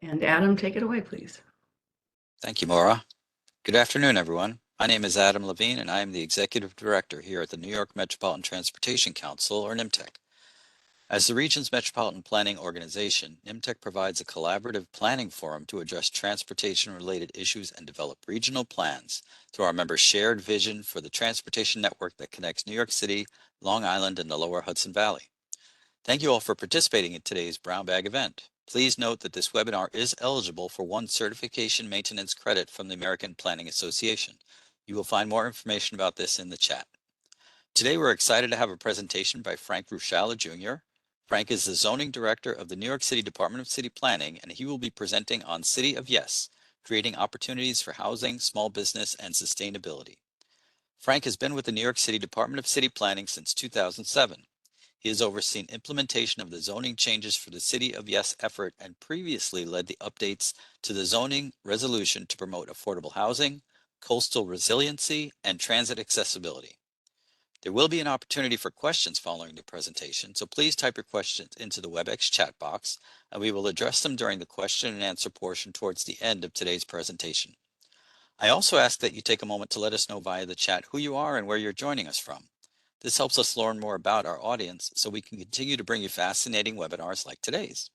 And Adam, take it away, please. Thank you, Maura. Good afternoon, everyone. My name is Adam Levine, and I am the Executive Director here at the New York Metropolitan Transportation Council, or NYMTC. As the region's metropolitan planning organization, NYMTC provides a collaborative planning forum to address transportation-related issues and develop regional plans through our members' shared vision for the transportation network that connects New York City, Long Island, and the lower Hudson Valley. Thank you all for participating in today's Brown Bag event. Please note that this webinar is eligible for one certification maintenance credit from the American Planning Association. You will find more information about this in the chat. Today we're excited to have a presentation by Frank Ruchala Jr. Frank is the Zoning Director of the New York City Department of City Planning, and he will be presenting on City of Yes, creating opportunities for housing, small business, and sustainability. Frank has been with the New York City Department of City Planning since 2007. He has overseen implementation of the zoning changes for the City of Yes effort and previously led the updates to the zoning resolution to promote affordable housing, coastal resiliency, and transit accessibility. There will be an opportunity for questions following the presentation, so please type your questions into the WebEx chat box, and we will address them during the question and answer portion towards the end of today's presentation. I also ask that you take a moment to let us know via the chat who you are and where you're joining us from. This helps us learn more about our audience so we can continue to bring you fascinating webinars like today's.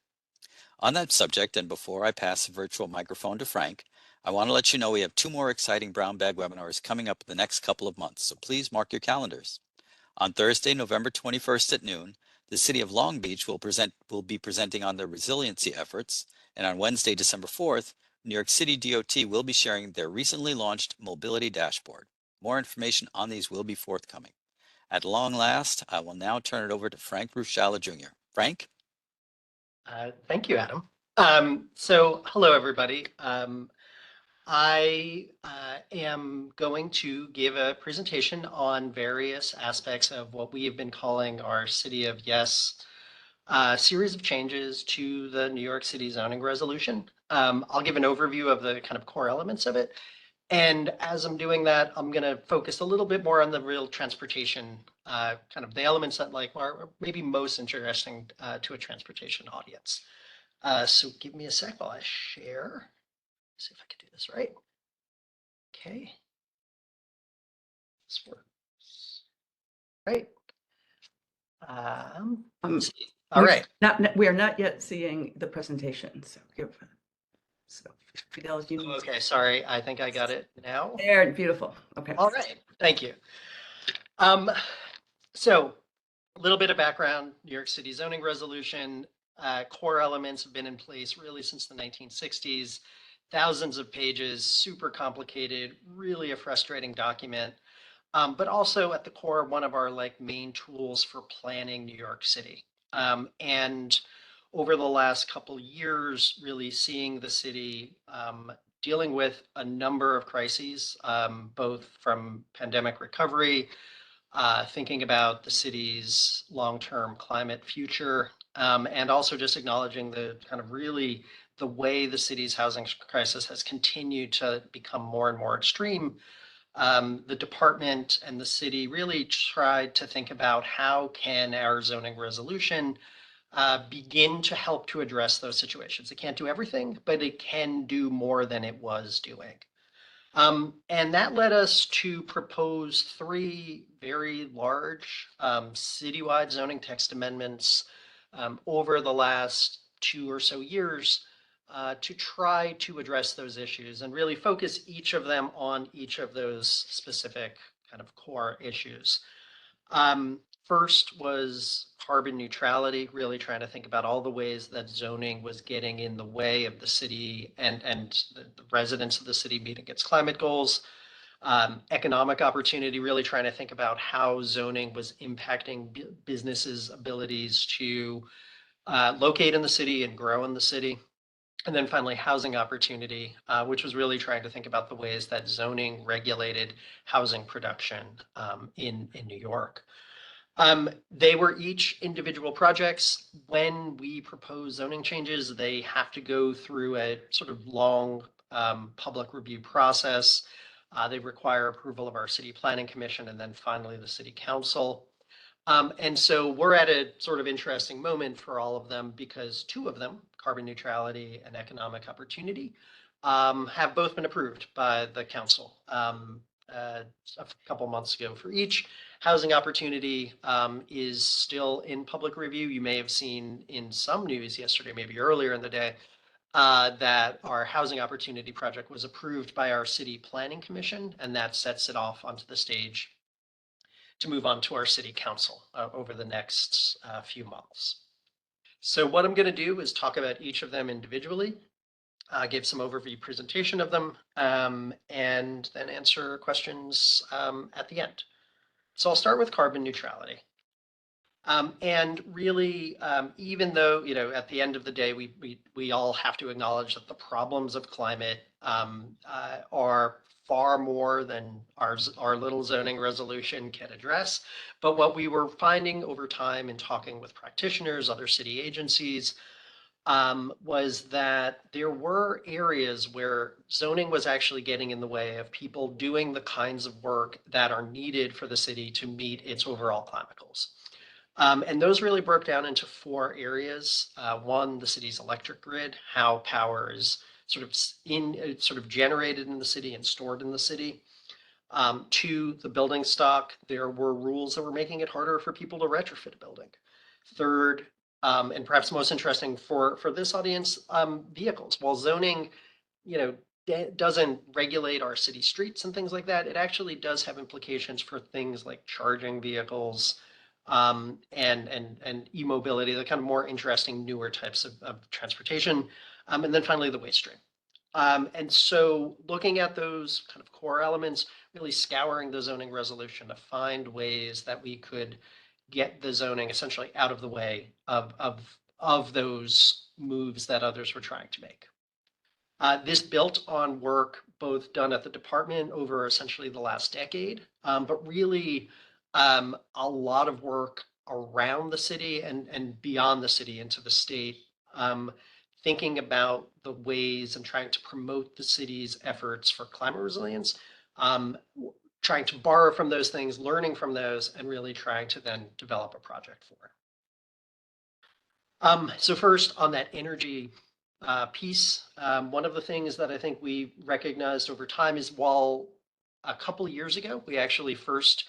On that subject, and before I pass the virtual microphone to Frank, I want to let you know we have two more exciting Brown Bag webinars coming up in the next couple of months, so please mark your calendars. On Thursday, November 21st at noon, the City of Long Beach will be presenting on their resiliency efforts, and on Wednesday, December 4th, New York City DOT will be sharing their recently launched mobility dashboard. More information on these will be forthcoming. At long last, I will now turn it over to Frank Ruchala Jr. Frank? Thank you, Adam. Hello, everybody. I am going to give a presentation on various aspects of what we have been calling our City of Yes series of changes to the New York City zoning resolution. I'll give an overview of the kind of core elements of it. And as I'm doing that, I'm going to focus a little bit more on the real transportation, kind of the elements that are maybe most interesting to a transportation audience. So give me a sec while I share. See if I can do this right. Okay. This works. Right. All right. We are not yet seeing the presentation, so Fidel, okay, sorry. I think I got it now. There, beautiful. Okay. All right. Thank you. So a little bit of background, New York City zoning resolution, core elements have been in place really since the 1960s, thousands of pages, super complicated, really a frustrating document, but also at the core, one of our main tools for planning New York City. And over the last couple years, really seeing the city dealing with a number of crises, both from pandemic recovery, thinking about the city's long-term climate future, and also just acknowledging the kind of really the way the city's housing crisis has continued to become more and more extreme. The department and the city really tried to think about how can our zoning resolution begin to help to address those situations. It can't do everything, but it can do more than it was doing. And that led us to propose three very large citywide zoning text amendments over the last 2 or so years to try to address those issues and really focus each of them on each of those specific kind of core issues. First was carbon neutrality, really trying to think about all the ways that zoning was getting in the way of the city and the residents of the city meeting its climate goals. Economic opportunity, really trying to think about how zoning was impacting businesses' abilities to locate in the city and grow in the city. And then finally, housing opportunity, which was really trying to think about the ways that zoning regulated housing production in New York. They were each individual projects. When we propose zoning changes, they have to go through a sort of long public review process. They require approval of our City Planning Commission and then finally the City Council. And so we're at a sort of interesting moment for all of them because two of them, carbon neutrality and economic opportunity, have both been approved by the council a couple months ago for each. Housing opportunity is still in public review. You may have seen in some news yesterday, maybe earlier in the day, that our housing opportunity project was approved by our city planning commission, and that sets it off onto the stage to move on to our city council over the next few months. So what I'm going to do is talk about each of them individually, give some overview presentation of them, and then answer questions at the end. So I'll start with carbon neutrality. And really, even though, at the end of the day, we all have to acknowledge that the problems of climate are far more than our little zoning resolution can address. But what we were finding over time in talking with practitioners, other city agencies, was that there were areas where zoning was actually getting in the way of people doing the kinds of work that are needed for the city to meet its overall climate goals. And those really broke down into four areas. One, the city's electric grid, how power is sort of generated in the city and stored in the city. Two, the building stock. There were rules that were making it harder for people to retrofit a building. Third, and perhaps most interesting for this audience, vehicles. While zoning, doesn't regulate our city streets and things like that, it actually does have implications for things like charging vehicles, and e-mobility, the kind of more interesting, newer types of transportation. And then finally, the waste stream. And so looking at those kind of core elements, really scouring the zoning resolution to find ways that we could get the zoning essentially out of the way of those moves that others were trying to make. This built on work both done at the department over essentially the last decade, but really a lot of work around the city and beyond the city into the state, thinking about the ways and trying to promote the city's efforts for climate resilience, trying to borrow from those things, learning from those, and really trying to then develop a project for it. So first on that energy piece, one of the things that I think we recognized over time is while a couple of years ago, we actually first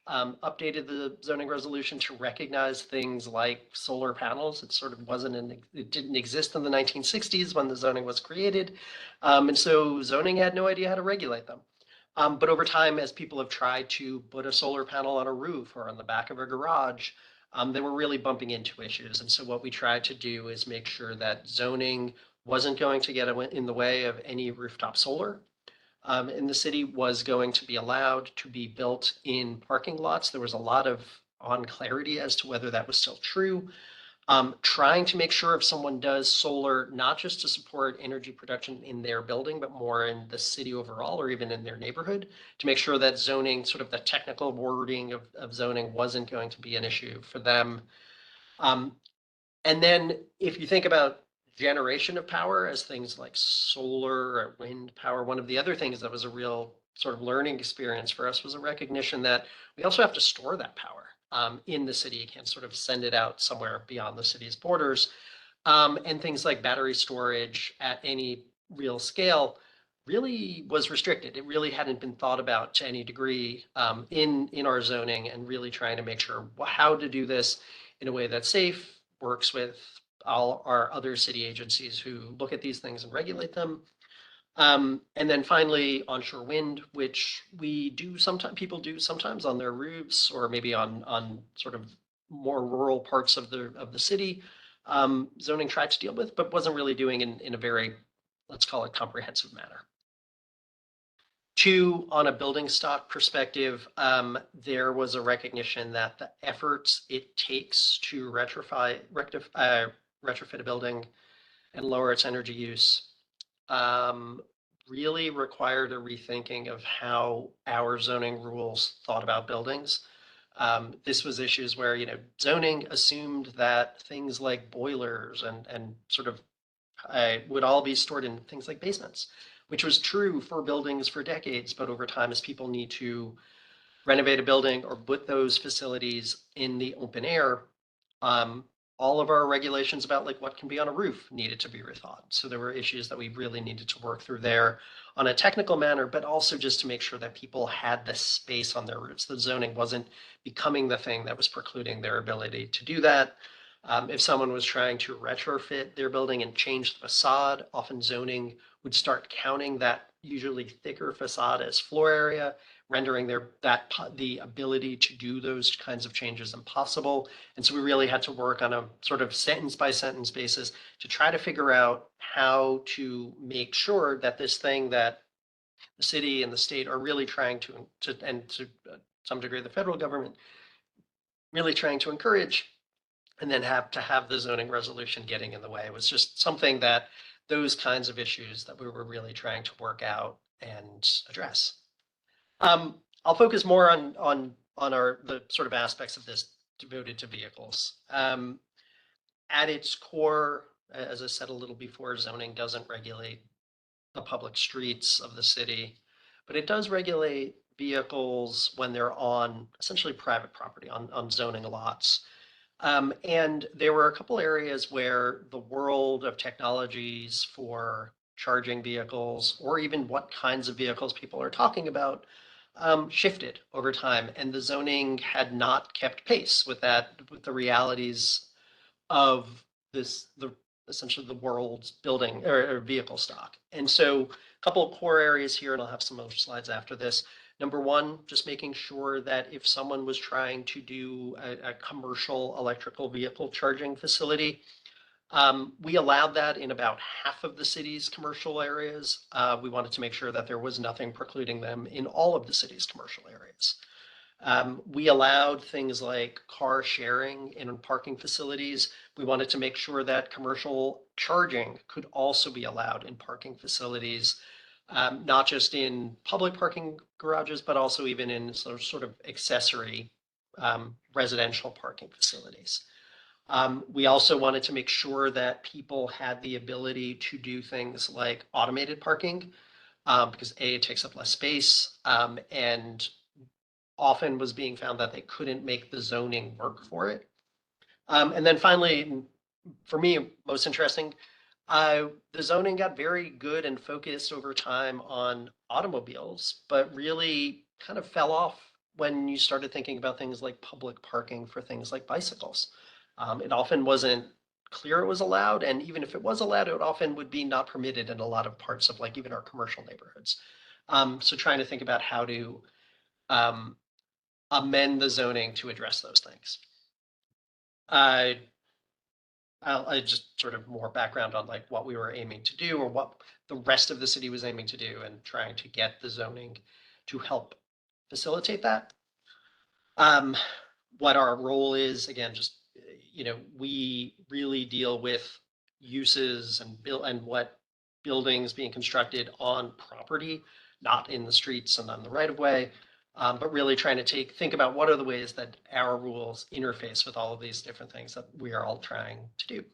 updated the zoning resolution to recognize things like solar panels. It sort of it didn't exist in the 1960s when the zoning was created. And so zoning had no idea how to regulate them. But over time, as people have tried to put a solar panel on a roof or on the back of a garage, they were really bumping into issues. And so what we tried to do is make sure that zoning wasn't going to get in the way of any rooftop solar. In the city was going to be allowed to be built in parking lots. There was a lot of unclarity as to whether that was still true. Trying to make sure if someone does solar, not just to support energy production in their building, but more in the city overall, or even in their neighborhood, to make sure that zoning, sort of the technical wording of zoning wasn't going to be an issue for them. And then if you think about generation of power as things like solar or wind power, one of the other things that was a real sort of learning experience for us was a recognition that we also have to store that power in the city. You can't sort of send it out somewhere beyond the city's borders. And things like battery storage at any real scale really was restricted. It really hadn't been thought about to any degree in our zoning, and really trying to make sure how to do this in a way that's safe, works with all our other city agencies who look at these things and regulate them. And then finally, onshore wind, which people do sometimes on their roofs, or maybe on sort of more rural parts of the city. Zoning tried to deal with, but wasn't really doing in a very, let's call it, comprehensive manner. Two, on a building stock perspective, there was a recognition that the efforts it takes to retrofit a building and lower its energy use really required a rethinking of how our zoning rules thought about buildings. This was issues where, zoning assumed that things like boilers and sort of would all be stored in things like basements, which was true for buildings for decades. But over time, as people need to renovate a building or put those facilities in the open air, all of our regulations about like what can be on a roof needed to be rethought. So there were issues that we really needed to work through there on a technical manner, but also just to make sure that people had the space on their roofs. The zoning wasn't becoming the thing that was precluding their ability to do that. If someone was trying to retrofit their building and change the facade, often zoning would start counting that usually thicker facade as floor area, rendering the ability to do those kinds of changes impossible. And so we really had to work on a sort of sentence by sentence basis to try to figure out how to make sure that this thing that the city and the state are really trying to and to some degree the federal government really trying to encourage, and then have the zoning resolution getting in the way. It was just something that those kinds of issues that we were really trying to work out and address. I'll focus more on the sort of aspects of this devoted to vehicles. At its core, as I said a little before, zoning doesn't regulate the public streets of the city, but it does regulate vehicles when they're on essentially private property, on zoning lots. And there were a couple areas where the world of technologies for charging vehicles, or even what kinds of vehicles people are talking about, shifted over time, and the zoning had not kept pace with the realities of essentially the world's building or vehicle stock. And so a couple of core areas here, and I'll have some other slides after this. Number one, just making sure that if someone was trying to do a commercial electrical vehicle charging facility, we allowed that in about half of the city's commercial areas. We wanted to make sure that there was nothing precluding them in all of the city's commercial areas. We allowed things like car sharing in parking facilities. We wanted to make sure that commercial charging could also be allowed in parking facilities, not just in public parking garages, but also even in sort of accessory residential parking facilities. We also wanted to make sure that people had the ability to do things like automated parking, because A, it takes up less space, and often was being found that they couldn't make the zoning work for it. And then finally, for me, most interesting, the zoning got very good and focused over time on automobiles, but really kind of fell off when you started thinking about things like public parking for things like bicycles. It often wasn't clear it was allowed, and even if it was allowed, it often would be not permitted in a lot of parts of like even our commercial neighborhoods. So trying to think about how to amend the zoning to address those things. I just sort of more background on like what we were aiming to do, or what the rest of the city was aiming to do, and trying to get the zoning to help facilitate that. What our role is, again, just, we really deal with uses and what buildings being constructed on property, not in the streets and on the right of way. But really trying to think about what are the ways that our rules interface with all of these different things that we are all trying to do.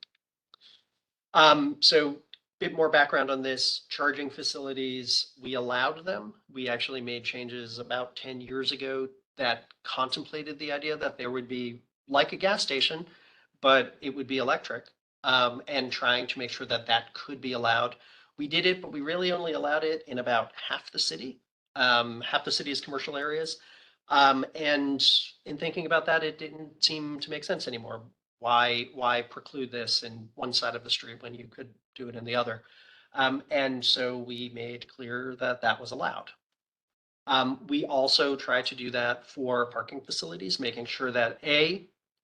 So a bit more background on this. Charging facilities, we allowed them. We actually made changes about 10 years ago that contemplated the idea that there would be like a gas station, but it would be electric, and trying to make sure that that could be allowed. We did it, but we really only allowed it in about half the city. Half the city's commercial areas. And in thinking about that, it didn't seem to make sense anymore. Why preclude this in one side of the street when you could do it in the other? And so we made clear that that was allowed. We also try to do that for parking facilities, making sure that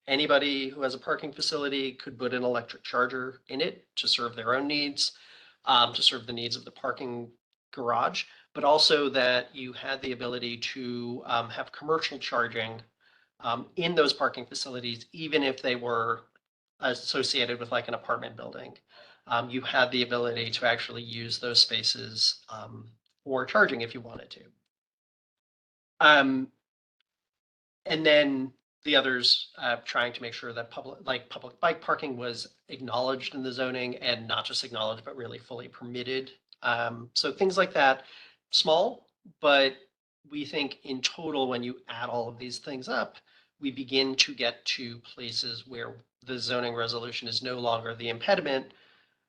anybody who has a parking facility could put an electric charger in it to serve their own needs, to serve the needs of the parking garage, but also that you had the ability to have commercial charging in those parking facilities, even if they were associated with like an apartment building. You had the ability to actually use those spaces for charging if you wanted to. And then the others, trying to make sure that public bike parking was acknowledged in the zoning, and not just acknowledged, but really fully permitted. So things like that, small, but we think in total, when you add all of these things up, we begin to get to places where the zoning resolution is no longer the impediment,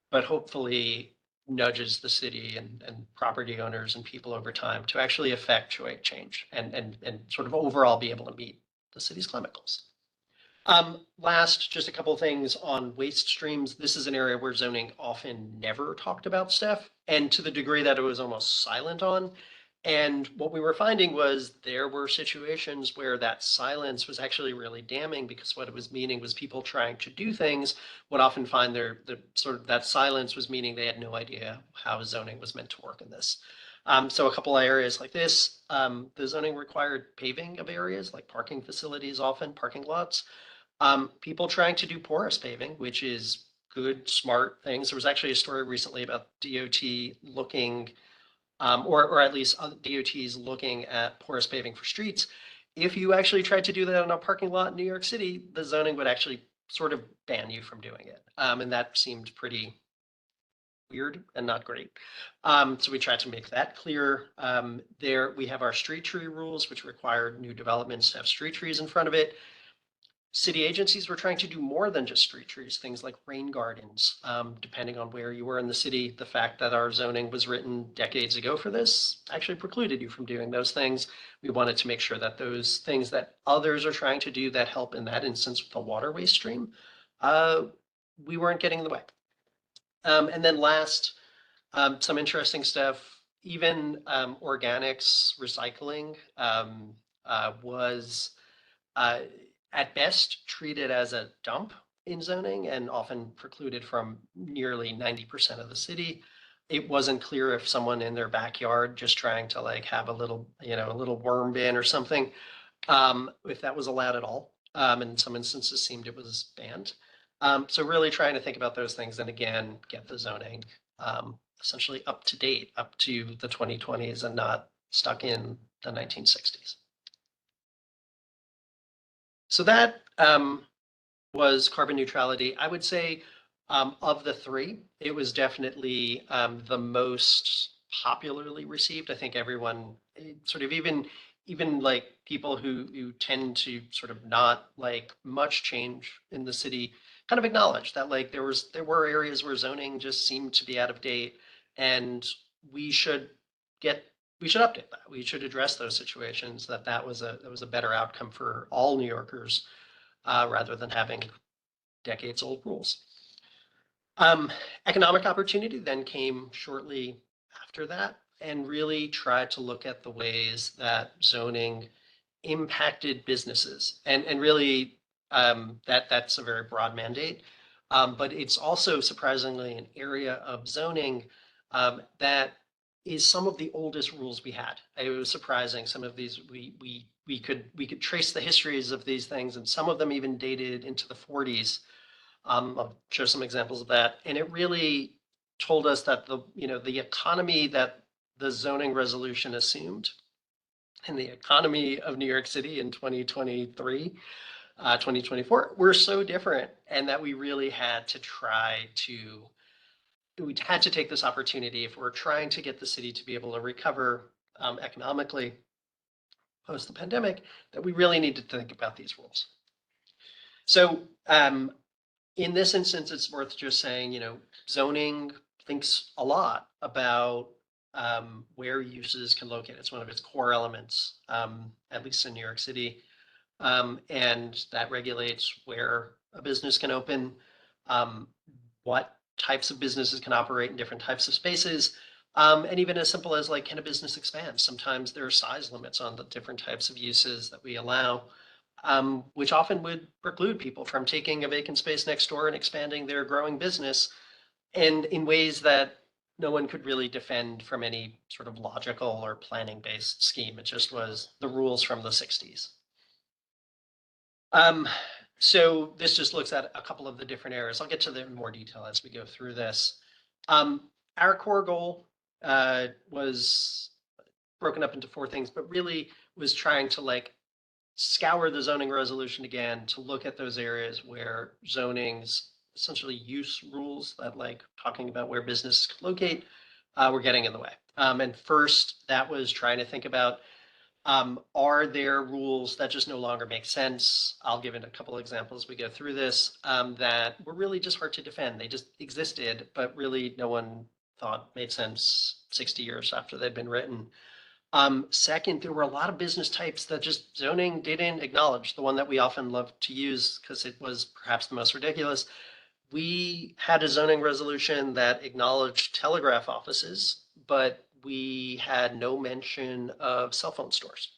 but hopefully nudges the city and property owners and people over time to actually effectuate change and sort of overall be able to meet the city's climate goals. Last, just a couple of things on waste streams. This is an area where zoning often never talked about stuff, and to the degree that it was almost silent on. And what we were finding was there were situations where that silence was actually really damning, because what it was meaning was people trying to do things would often find the sort of that silence was meaning they had no idea how zoning was meant to work in this. So a couple of areas like this, the zoning required paving of areas like parking facilities, often parking lots. People trying to do porous paving, which is good, smart things. There was actually a story recently about DOT looking, or at least DOTs looking at porous paving for streets. If you actually tried to do that in a parking lot in New York City, the zoning would actually sort of ban you from doing it. And that seemed pretty weird and not great. So we tried to make that clear. There we have our street tree rules, which require new developments to have street trees in front of it. City agencies were trying to do more than just street trees, things like rain gardens. Depending on where you were in the city, the fact that our zoning was written decades ago for this actually precluded you from doing those things. We wanted to make sure that those things that others are trying to do that help in that instance with the water waste stream, we weren't getting in the way. And then last, some interesting stuff, even organics recycling was at best treated as a dump in zoning and often precluded from nearly 90% of the city. It wasn't clear if someone in their backyard just trying to like have a little, a little worm bin or something, if that was allowed at all. In some instances seemed it was banned. So really trying to think about those things and again, get the zoning essentially up to date, up to the 2020s and not stuck in the 1960s. So that was carbon neutrality. I would say of the three, it was definitely the most popularly received. I think everyone sort of even like people who tend to sort of not like much change in the city kind of acknowledge that like there were areas where zoning just seemed to be out of date and we should update that. We should address those situations. That was a better outcome for all New Yorkers rather than having decades-old rules. Economic opportunity then came shortly after that, and really tried to look at the ways that zoning impacted businesses, and really that's a very broad mandate. But it's also surprisingly an area of zoning that is some of the oldest rules we had. It was surprising. Some of these we could trace the histories of these things, and some of them even dated into the 40s. I'll show some examples of that, and it really told us that the economy that the zoning resolution assumed, and the economy of New York City in 2023, 2024 were so different, and that we really had to take this opportunity if we're trying to get the city to be able to recover economically post the pandemic, that we really needed to think about these rules. So in this instance, it's worth just saying, zoning thinks a lot about where uses can locate. It's one of its core elements, at least in New York City. And that regulates where a business can open, what types of businesses can operate in different types of spaces, and even as simple as like, can a business expand? Sometimes there are size limits on the different types of uses that we allow, which often would preclude people from taking a vacant space next door and expanding their growing business, and in ways that no one could really defend from any sort of logical or planning-based scheme. It just was the rules from the 60s. So this just looks at a couple of the different areas. I'll get to them in more detail as we go through this. Our core goal was broken up into 4 things, but really was trying to like scour the zoning resolution again to look at those areas where zoning's essentially use rules that like talking about where businesses could locate were getting in the way. And first, that was trying to think about Are there rules that just no longer make sense? I'll give it a couple examples as we go through this, that were really just hard to defend. They just existed, but really no one thought made sense 60 years after they'd been written. Second, there were a lot of business types that just zoning didn't acknowledge. The one that we often love to use because it was perhaps the most ridiculous. We had a zoning resolution that acknowledged telegraph offices, but we had no mention of cell phone stores.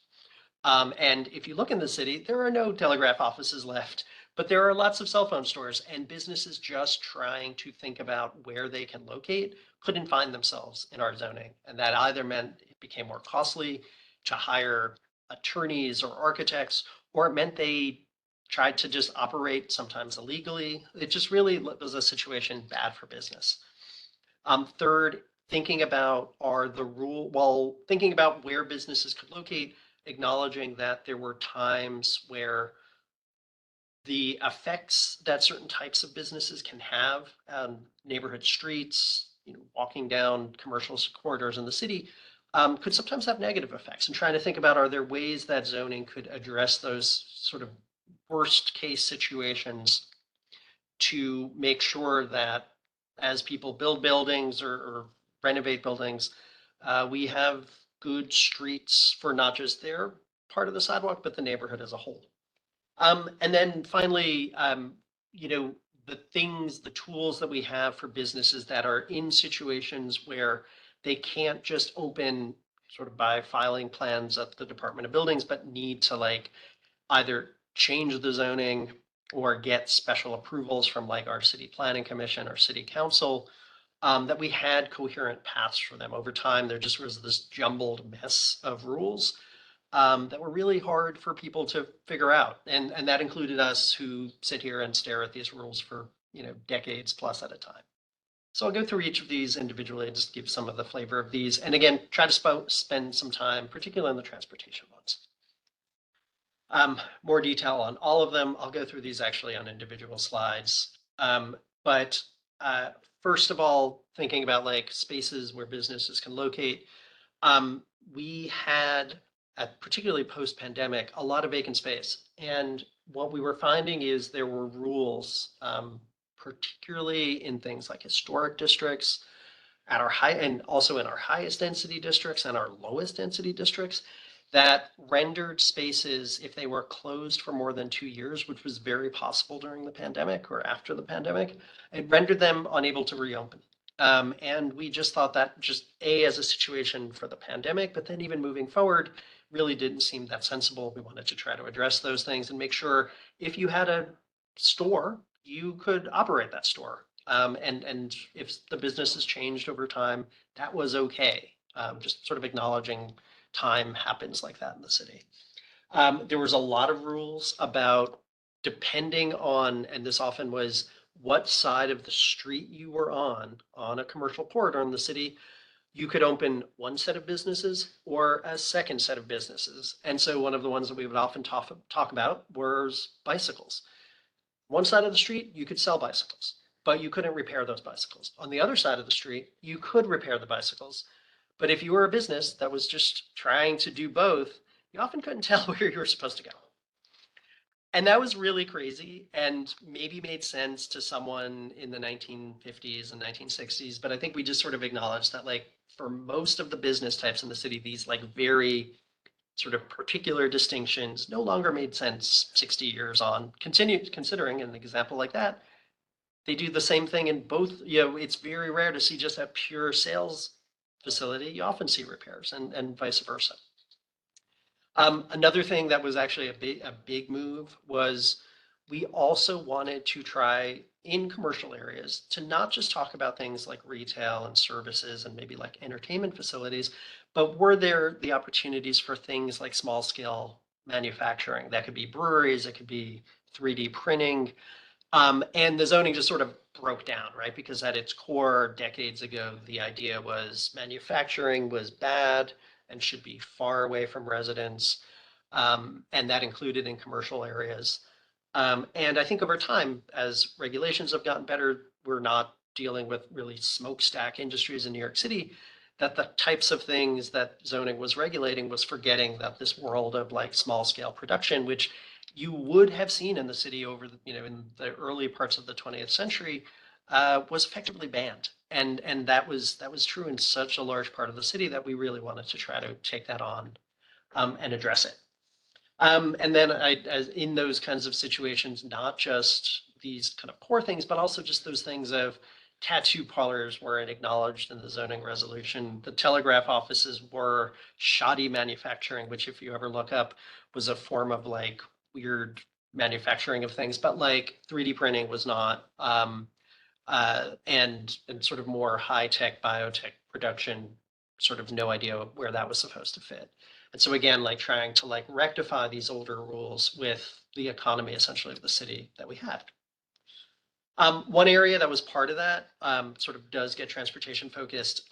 And if you look in the city, there are no telegraph offices left, but there are lots of cell phone stores, and businesses just trying to think about where they can locate couldn't find themselves in our zoning. And that either meant it became more costly to hire attorneys or architects, or it meant they tried to just operate sometimes illegally. It just really was a situation bad for business. Third, thinking about thinking about where businesses could locate, acknowledging that there were times where the effects that certain types of businesses can have on neighborhood streets, walking down commercial corridors in the city, could sometimes have negative effects. And trying to think about, are there ways that zoning could address those sort of worst case situations to make sure that as people build buildings or renovate buildings, we have good streets for not just their part of the sidewalk, but the neighborhood as a whole. And then finally, the tools that we have for businesses that are in situations where they can't just open sort of by filing plans at the Department of Buildings, but need to either change the zoning or get special approvals from our city planning commission or city council, that we had coherent paths for them. Over time, there just was this jumbled mess of rules that were really hard for people to figure out. And that included us who sit here and stare at these rules for decades plus at a time. So I'll go through each of these individually and just give some of the flavor of these. And again, try to spend some time, particularly on the transportation ones. More detail on all of them. I'll go through these actually on individual slides. But first of all, thinking about spaces where businesses can locate, we had, particularly post-pandemic, a lot of vacant space. And what we were finding is there were rules, particularly in things like historic districts, and also in our highest density districts and our lowest density districts, that rendered spaces, if they were closed for more than 2 years, which was very possible during the pandemic or after the pandemic, it rendered them unable to reopen. And we just thought that as a situation for the pandemic, but then even moving forward, really didn't seem that sensible. We wanted to try to address those things and make sure if you had a store, you could operate that store. And if the business has changed over time, that was okay. Just sort of acknowledging time happens like that in the city. There was a lot of rules about depending on, and this often was what side of the street you were on a commercial corridor in the city, you could open one set of businesses or a second set of businesses. And so one of the ones that we would often talk about was bicycles. One side of the street, you could sell bicycles, but you couldn't repair those bicycles. On the other side of the street, you could repair the bicycles. But if you were a business that was just trying to do both, you often couldn't tell where you were supposed to go. And that was really crazy and maybe made sense to someone in the 1950s and 1960s. But I think we just sort of acknowledged that for most of the business types in the city, these very sort of particular distinctions no longer made sense 60 years on. Considering an example like that, they do the same thing in both. It's very rare to see just a pure sales facility. You often see repairs and vice versa. Another thing that was actually a big move was we also wanted to try in commercial areas to not just talk about things like retail and services and maybe entertainment facilities, but were there the opportunities for things like small scale manufacturing? That could be breweries, it could be 3D printing. And the zoning just sort of broke down, right? Because at its core, decades ago, the idea was manufacturing was bad and should be far away from residents. And that included in commercial areas. And I think over time, as regulations have gotten better, we're not dealing with really smokestack industries in New York City. that the types of things that zoning was regulating was forgetting that this world of like small scale production, which you would have seen in the city over the, in the early parts of the 20th century, was effectively banned. And that was true in such a large part of the city that we really wanted to try to take that on and address it. And then as in those kinds of situations, not just these kind of core things, but also just those things of tattoo parlors weren't acknowledged in the zoning resolution. The telegraph offices were shoddy manufacturing, which if you ever look up was a form of like weird manufacturing of things, but like 3D printing was not. And sort of more high-tech biotech production, sort of no idea where that was supposed to fit. And so again, like trying to like rectify these older rules with the economy essentially of the city that we had. One area that was part of that sort of does get transportation focused.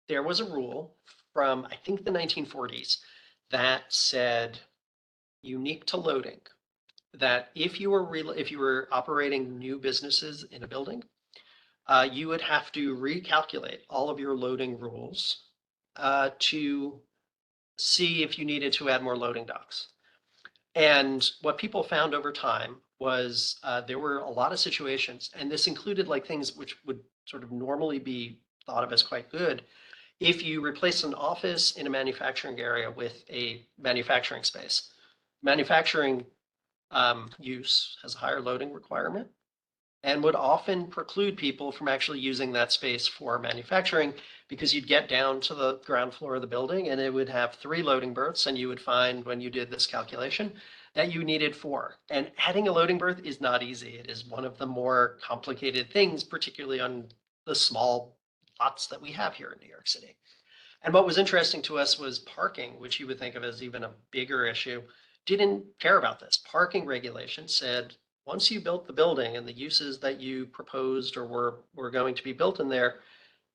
There was a rule from, I think, the 1940s that said, unique to loading, that if you were operating new businesses in a building, you would have to recalculate all of your loading rules to see if you needed to add more loading docks. And what people found over time was there were a lot of situations, and this included like things which would sort of normally be thought of as quite good. If you replace an office in a manufacturing area with a manufacturing space, manufacturing use has a higher loading requirement and would often preclude people from actually using that space for manufacturing, because you'd get down to the ground floor of the building and it would have 3 loading berths, and you would find when you did this calculation that you needed 4. And adding a loading berth is not easy. It is one of the more complicated things, particularly on the small lots that we have here in New York City. And what was interesting to us was parking, which you would think of as even a bigger issue, didn't care about this. Parking regulation said, once you built the building and the uses that you proposed or were going to be built in there,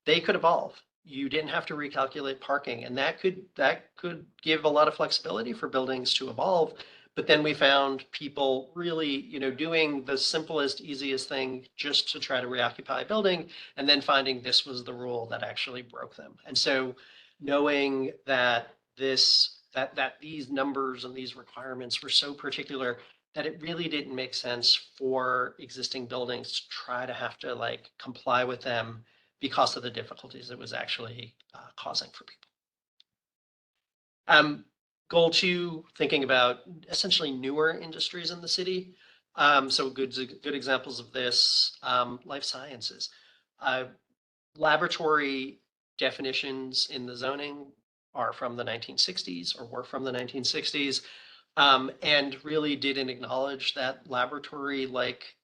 they could evolve. You didn't have to recalculate parking, and that could give a lot of flexibility for buildings to evolve. But then we found people really, doing the simplest, easiest thing just to try to reoccupy a building, and then finding this was the rule that actually broke them. And so knowing that these numbers and these requirements were so particular that it really didn't make sense for existing buildings to try to have to like comply with them because of the difficulties it was actually causing for people. Goal 2, thinking about essentially newer industries in the city. So good examples of this, life sciences. Laboratory definitions in the zoning are from the 1960s or were from the 1960s. And really didn't acknowledge that laboratory-like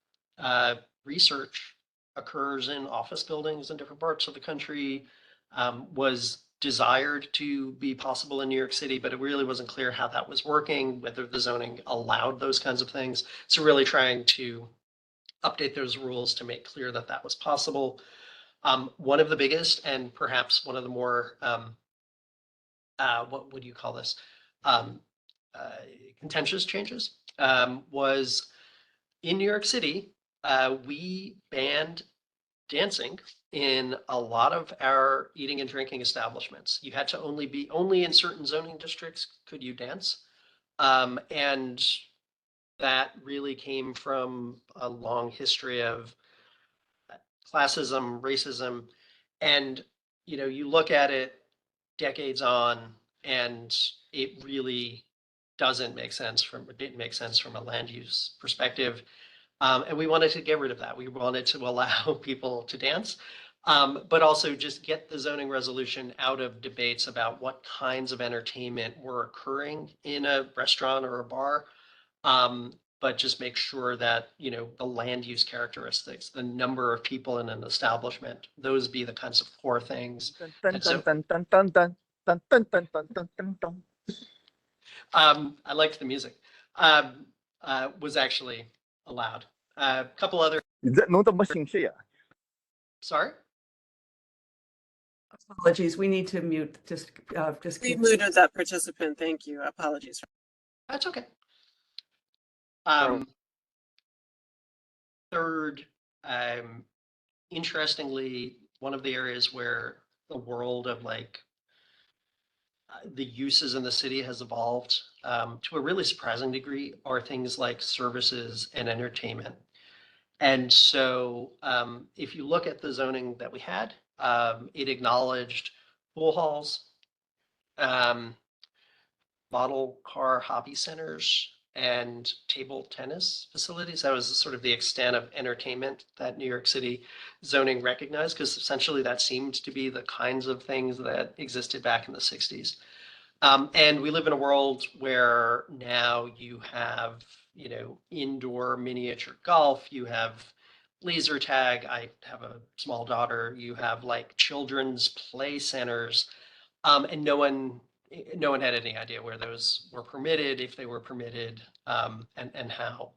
research occurs in office buildings in different parts of the country, was desired to be possible in New York City, but it really wasn't clear how that was working, whether the zoning allowed those kinds of things. So really trying to update those rules to make clear that that was possible. One of the biggest, and perhaps one of the more, what would you call this? Contentious changes was in New York City, we banned dancing in a lot of our eating and drinking establishments. You had to only in certain zoning districts could you dance. And that really came from a long history of classism, racism, and you look at it decades on, and it really didn't make sense from a land use perspective. And we wanted to get rid of that. We wanted to allow people to dance, but also just get the zoning resolution out of debates about what kinds of entertainment were occurring in a restaurant or a bar. But just make sure that, the land use characteristics, the number of people in an establishment, those be the kinds of core things. I liked the music. Was actually allowed. A couple other. Sorry? Apologies, we need to mute, just We keep. muted that participant. Thank you. Apologies. That's okay. Third, interestingly, one of the areas where the world of like the uses in the city has evolved to a really surprising degree are things like services and entertainment. And so if you look at the zoning that we had, it acknowledged pool halls, um, model car hobby centers, and table tennis facilities. That was sort of the extent of entertainment that New York City zoning recognized, because essentially that seemed to be the kinds of things that existed back in the 60s. And we live in a world where now you have, you know, indoor miniature golf, you have laser tag. I have a small daughter. You have like children's play centers, and no one had any idea where those were permitted, if they were permitted, and how.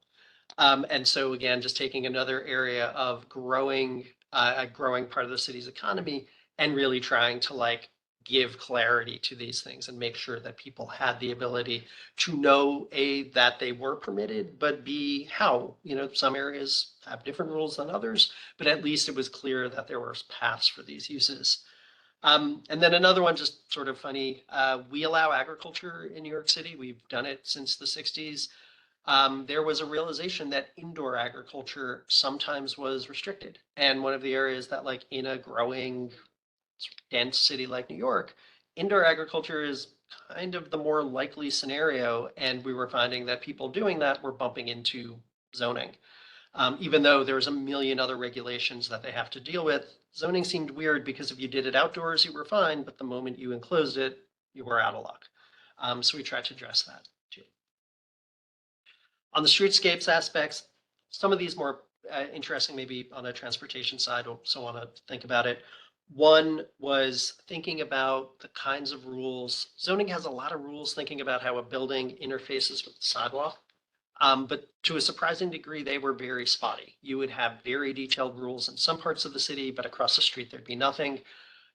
And so again, just taking another area of growing, a growing part of the city's economy, and really trying to like give clarity to these things and make sure that people had the ability to know, A, that they were permitted, but B, how. You know, some areas have different rules than others, but at least it was clear that there were paths for these uses. And then another one, just sort of funny, we allow agriculture in New York City. We've done it since the 60s. There was a realization that indoor agriculture sometimes was restricted. And one of the areas that like in a growing dense city like New York, indoor agriculture is kind of the more likely scenario. And we were finding that people doing that were bumping into zoning. Even though there's a million other regulations that they have to deal with, zoning seemed weird because if you did it outdoors, you were fine, but the moment you enclosed it, you were out of luck. So we tried to address that too. On the streetscapes aspects, some of these more interesting, maybe on a transportation side, so want to think about it. One was thinking about the kinds of rules. Zoning has a lot of rules thinking about how a building interfaces with the sidewalk. But to a surprising degree, they were very spotty. You would have very detailed rules in some parts of the city, but across the street, there'd be nothing.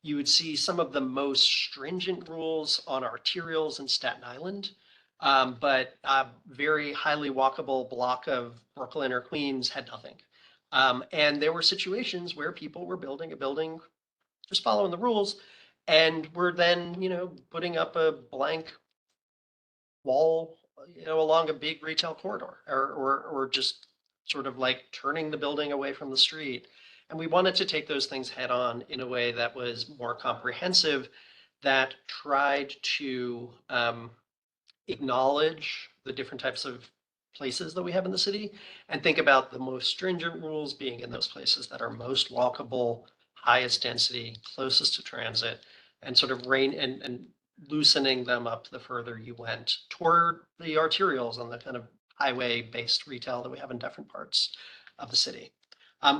You would see some of the most stringent rules on arterials in Staten Island, but a very highly walkable block of Brooklyn or Queens had nothing. And there were situations where people were building a building just following the rules and were then, you know, putting up a blank wall, you know, along a big retail corridor, or just sort of like turning the building away from the street. And we wanted to take those things head on in a way that was more comprehensive, that tried to acknowledge the different types of places that we have in the city and think about the most stringent rules being in those places that are most walkable, highest density, closest to transit, and sort of and loosening them up the further you went toward the arterials and the kind of highway-based retail that we have in different parts of the city.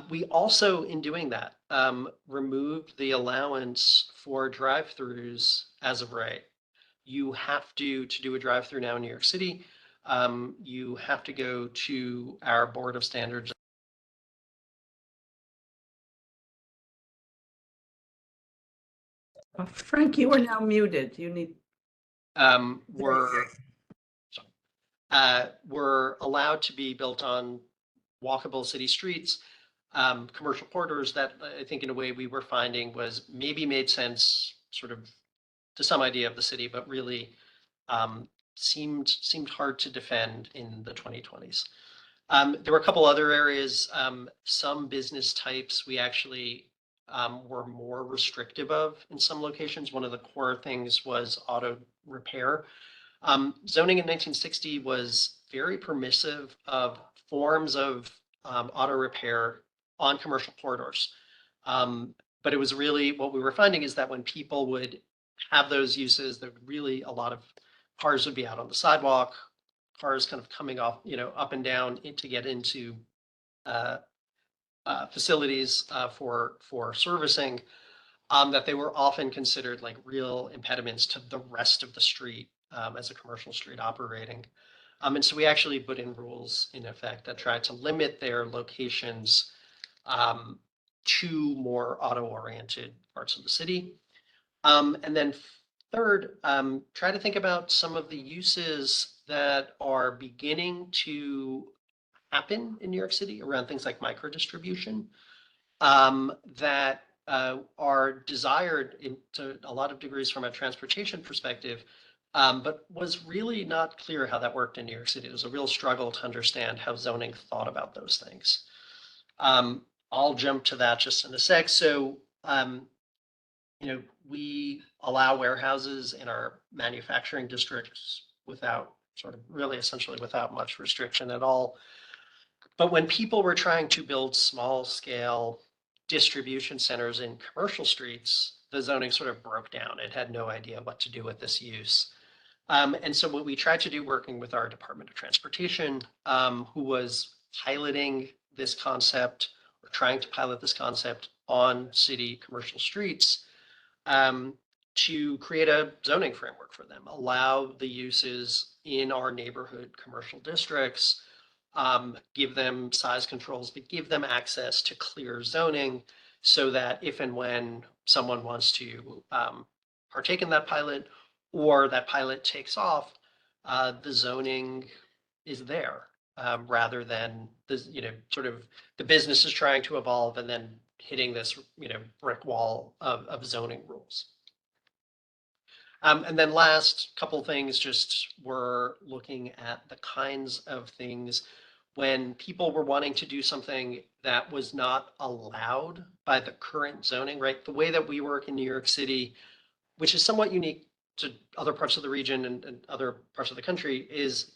We also, in doing that, removed the allowance for drive-throughs as of right. You have to do a drive-through now in New York City, you have to go to our Board of Standards. Frank, you are now muted. You need. Were allowed to be built on walkable city streets, commercial corridors that I think in a way we were finding was maybe made sense sort of to some idea of the city, but really seemed hard to defend in the 2020s. There were a couple other areas, some business types we actually were more restrictive of in some locations. One of the core things was auto repair. Zoning in 1960 was very permissive of forms of auto repair on commercial corridors. But it was really, what we were finding is that when people would have those uses, there would really, a lot of cars would be out on the sidewalk, cars kind of coming off, you know, up and down to get into facilities for servicing, that they were often considered like real impediments to the rest of the street as a commercial street operating. And so we actually put in rules in effect that tried to limit their locations to more auto-oriented parts of the city. And then third, try to think about some of the uses that are beginning to happen in New York City around things like micro distribution, that are desired to a lot of degrees from a transportation perspective, but was really not clear how that worked in New York City. It was a real struggle to understand how zoning thought about those things. I'll jump to that just in a sec. So, we allow warehouses in our manufacturing districts without essentially without much restriction at all. But when people were trying to build small scale distribution centers in commercial streets, the zoning sort of broke down. It had no idea what to do with this use. And so what we tried to do working with our Department of Transportation, who was piloting this concept or trying to pilot this concept on city commercial streets, to create a zoning framework for them, allow the uses in our neighborhood commercial districts, give them size controls, but give them access to clear zoning so that if and when someone wants to partake in that pilot or that pilot takes off, the zoning is there rather than the business is trying to evolve and then hitting this brick wall of zoning rules. And then last couple things, just we're looking at the kinds of things when people were wanting to do something that was not allowed by the current zoning, right? The way that we work in New York City, which is somewhat unique to other parts of the region and other parts of the country, is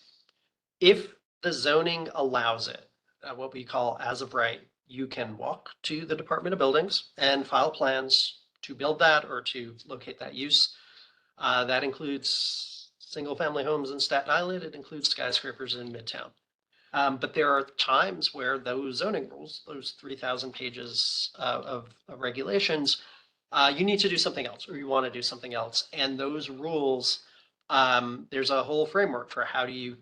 if the zoning allows it, what we call as of right, you can walk to the Department of Buildings and file plans to build that or to locate that use. That includes single family homes in Staten Island. It includes skyscrapers in Midtown. But there are times where those zoning rules, those 3,000 pages of regulations, you need to do something else or you want to do something else. And those rules, there's a whole framework for how do you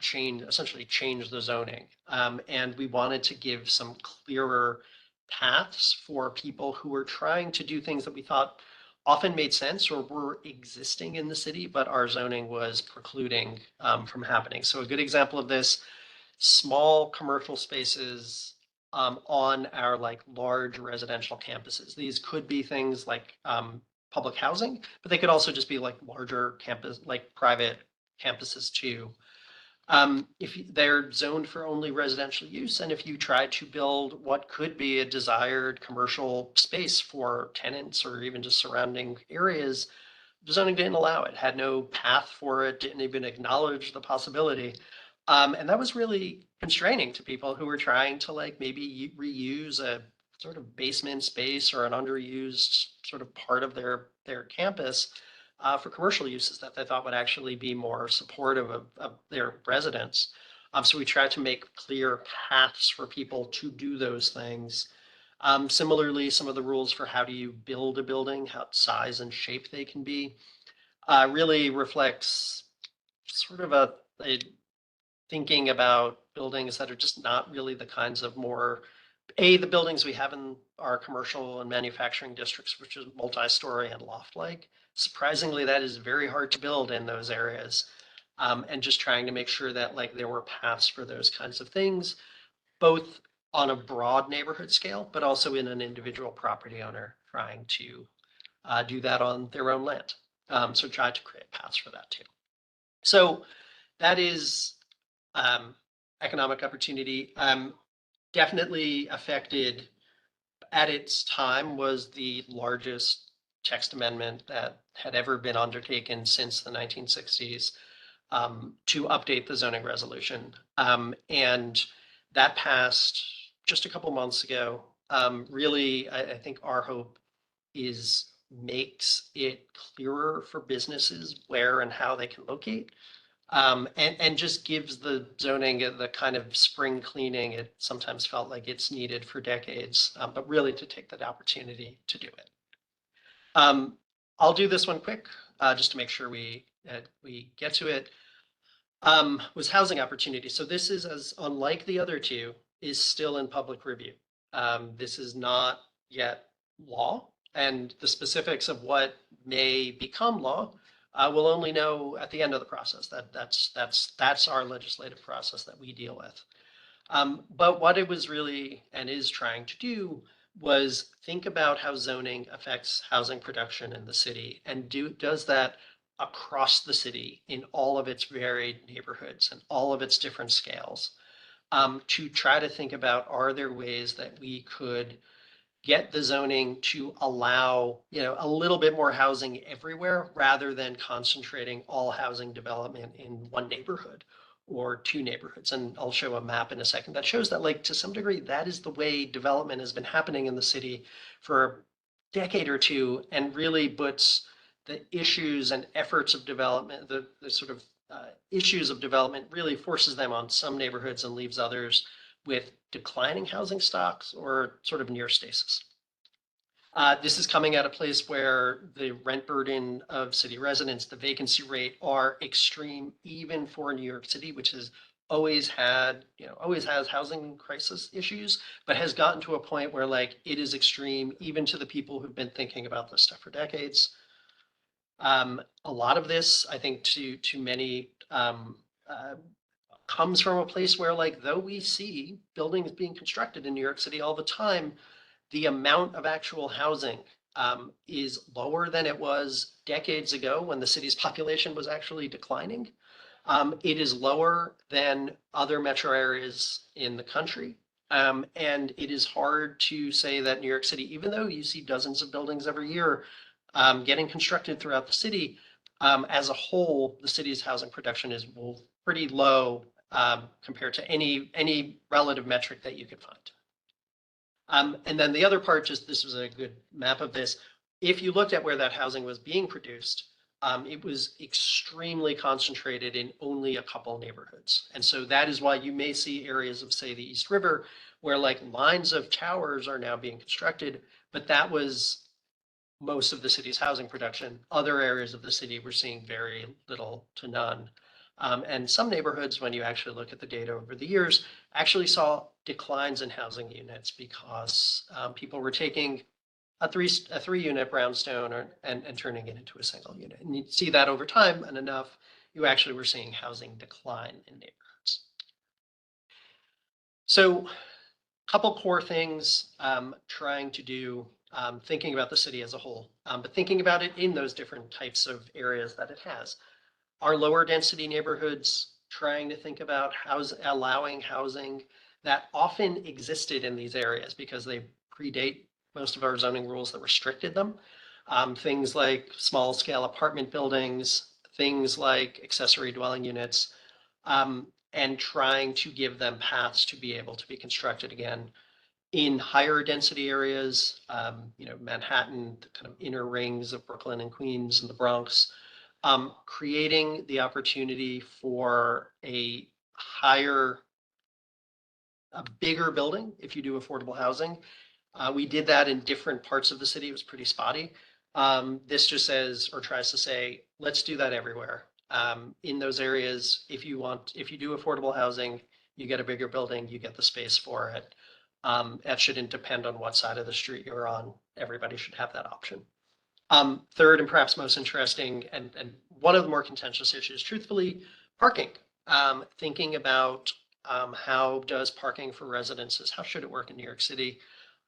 essentially change the zoning. And we wanted to give some clearer paths for people who were trying to do things that we thought often made sense or were existing in the city, but our zoning was precluding from happening. So a good example of this, small commercial spaces on our large residential campuses. These could be things like public housing, but they could also just be larger campus, private campuses too. If they're zoned for only residential use, and if you try to build what could be a desired commercial space for tenants or even just surrounding areas, the zoning didn't allow it, had no path for it, didn't even acknowledge the possibility. And that was really constraining to people who were trying to maybe reuse a sort of basement space or an underused sort of part of their campus for commercial uses that they thought would actually be more supportive of their residents. So we tried to make clear paths for people to do those things. Similarly, some of the rules for how do you build a building, how size and shape they can be, really reflects sort of a thinking about buildings that are just not really the kinds of the buildings we have in our commercial and manufacturing districts, which is multi-story and loft-like. Surprisingly, that is very hard to build in those areas. And just trying to make sure that there were paths for those kinds of things, both on a broad neighborhood scale, but also in an individual property owner trying to do that on their own land. So try to create paths for that too. So that is economic opportunity. Definitely affected at its time was the largest text amendment that had ever been undertaken since the 1960s to update the zoning resolution. And that passed just a couple months ago. Really, I think our hope is makes it clearer for businesses where and how they can locate. And just gives the zoning the kind of spring cleaning it sometimes felt like it's needed for decades, but really to take that opportunity to do it. I'll do this one quick, just to make sure we get to it. Was housing opportunity. So this is, as unlike the other two, is still in public review. This is not yet law, and the specifics of what may become law we'll only know at the end of the process. That's our legislative process that we deal with. But what it was really and is trying to do was think about how zoning affects housing production in the city and does that across the city in all of its varied neighborhoods and all of its different scales, to try to think about, are there ways that we could get the zoning to allow, a little bit more housing everywhere rather than concentrating all housing development in one neighborhood or two neighborhoods. And I'll show a map in a second that shows that, like, to some degree, that is the way development has been happening in the city for a decade or two, and really puts the issues and efforts of development, the sort of issues of development, really forces them on some neighborhoods and leaves others with declining housing stocks or sort of near stasis. This is coming at a place where the rent burden of city residents, the vacancy rate are extreme, even for New York City, which has always had, always has housing crisis issues, but has gotten to a point where, like, it is extreme even to the people who've been thinking about this stuff for decades. A lot of this, I think, to many, comes from a place where, like, though we see buildings being constructed in New York City all the time, the amount of actual housing is lower than it was decades ago when the city's population was actually declining. It is lower than other metro areas in the country. And it is hard to say that New York City, even though you see dozens of buildings every year getting constructed throughout the city, as a whole, the city's housing production is pretty low compared to any relative metric that you could find. And then the other part, just this was a good map of this. If you looked at where that housing was being produced, it was extremely concentrated in only a couple neighborhoods. And so that is why you may see areas of, say, the East River, where, like, lines of towers are now being constructed, but that was most of the city's housing production. Other areas of the city were seeing very little to none. And some neighborhoods, when you actually look at the data over the years, actually saw declines in housing units because people were taking a three unit brownstone and turning it into a single unit. And you see that over time, and enough, you actually were seeing housing decline in neighborhoods. So a couple core things trying to do, thinking about the city as a whole, but thinking about it in those different types of areas that it has. Our lower density neighborhoods, trying to think about allowing housing that often existed in these areas because they predate most of our zoning rules that restricted them. Things like small scale apartment buildings, things like accessory dwelling units, and trying to give them paths to be able to be constructed again in higher density areas, Manhattan, the kind of inner rings of Brooklyn and Queens and the Bronx, creating the opportunity for a bigger building if you do affordable housing. We did that in different parts of the city. It was pretty spotty. This just says, or tries to say, let's do that everywhere. In those areas, if you do affordable housing, you get a bigger building, you get the space for it. That shouldn't depend on what side of the street you're on. Everybody should have that option. Third, and perhaps most interesting, and one of the more contentious issues, truthfully, parking. Thinking about how does parking for residences, how should it work in New York City?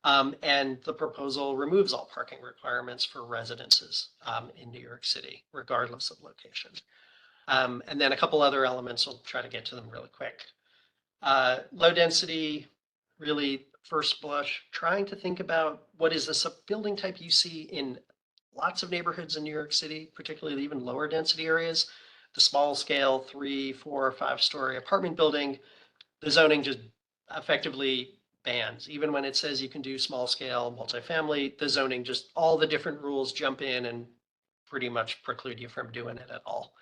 And the proposal removes all parking requirements for residences in New York City, regardless of location. And then a couple other elements, I'll try to get to them really quick. Low density, really first blush, trying to think about what is this building type you see in lots of neighborhoods in New York City, particularly even lower density areas. The small scale 3, 4, 5-story apartment building, the zoning just effectively bans. Even when it says you can do small scale multifamily, the zoning just, all the different rules jump in and pretty much preclude you from doing it at all.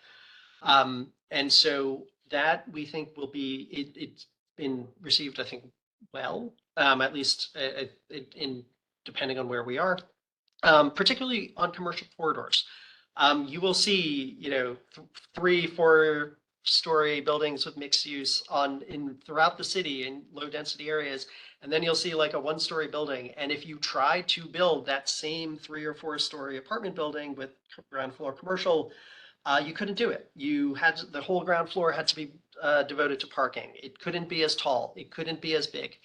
And so that, we think, will be, it's been received, I think, well, at least in depending on where we are, particularly on commercial corridors. You will see, 3, 4-story buildings with mixed use throughout the city in low density areas. And then you'll see like a 1-story building. And if you try to build that same 3 or 4-story apartment building with ground floor commercial, you couldn't do it. The whole ground floor had to be devoted to parking. It couldn't be as tall. It couldn't be as big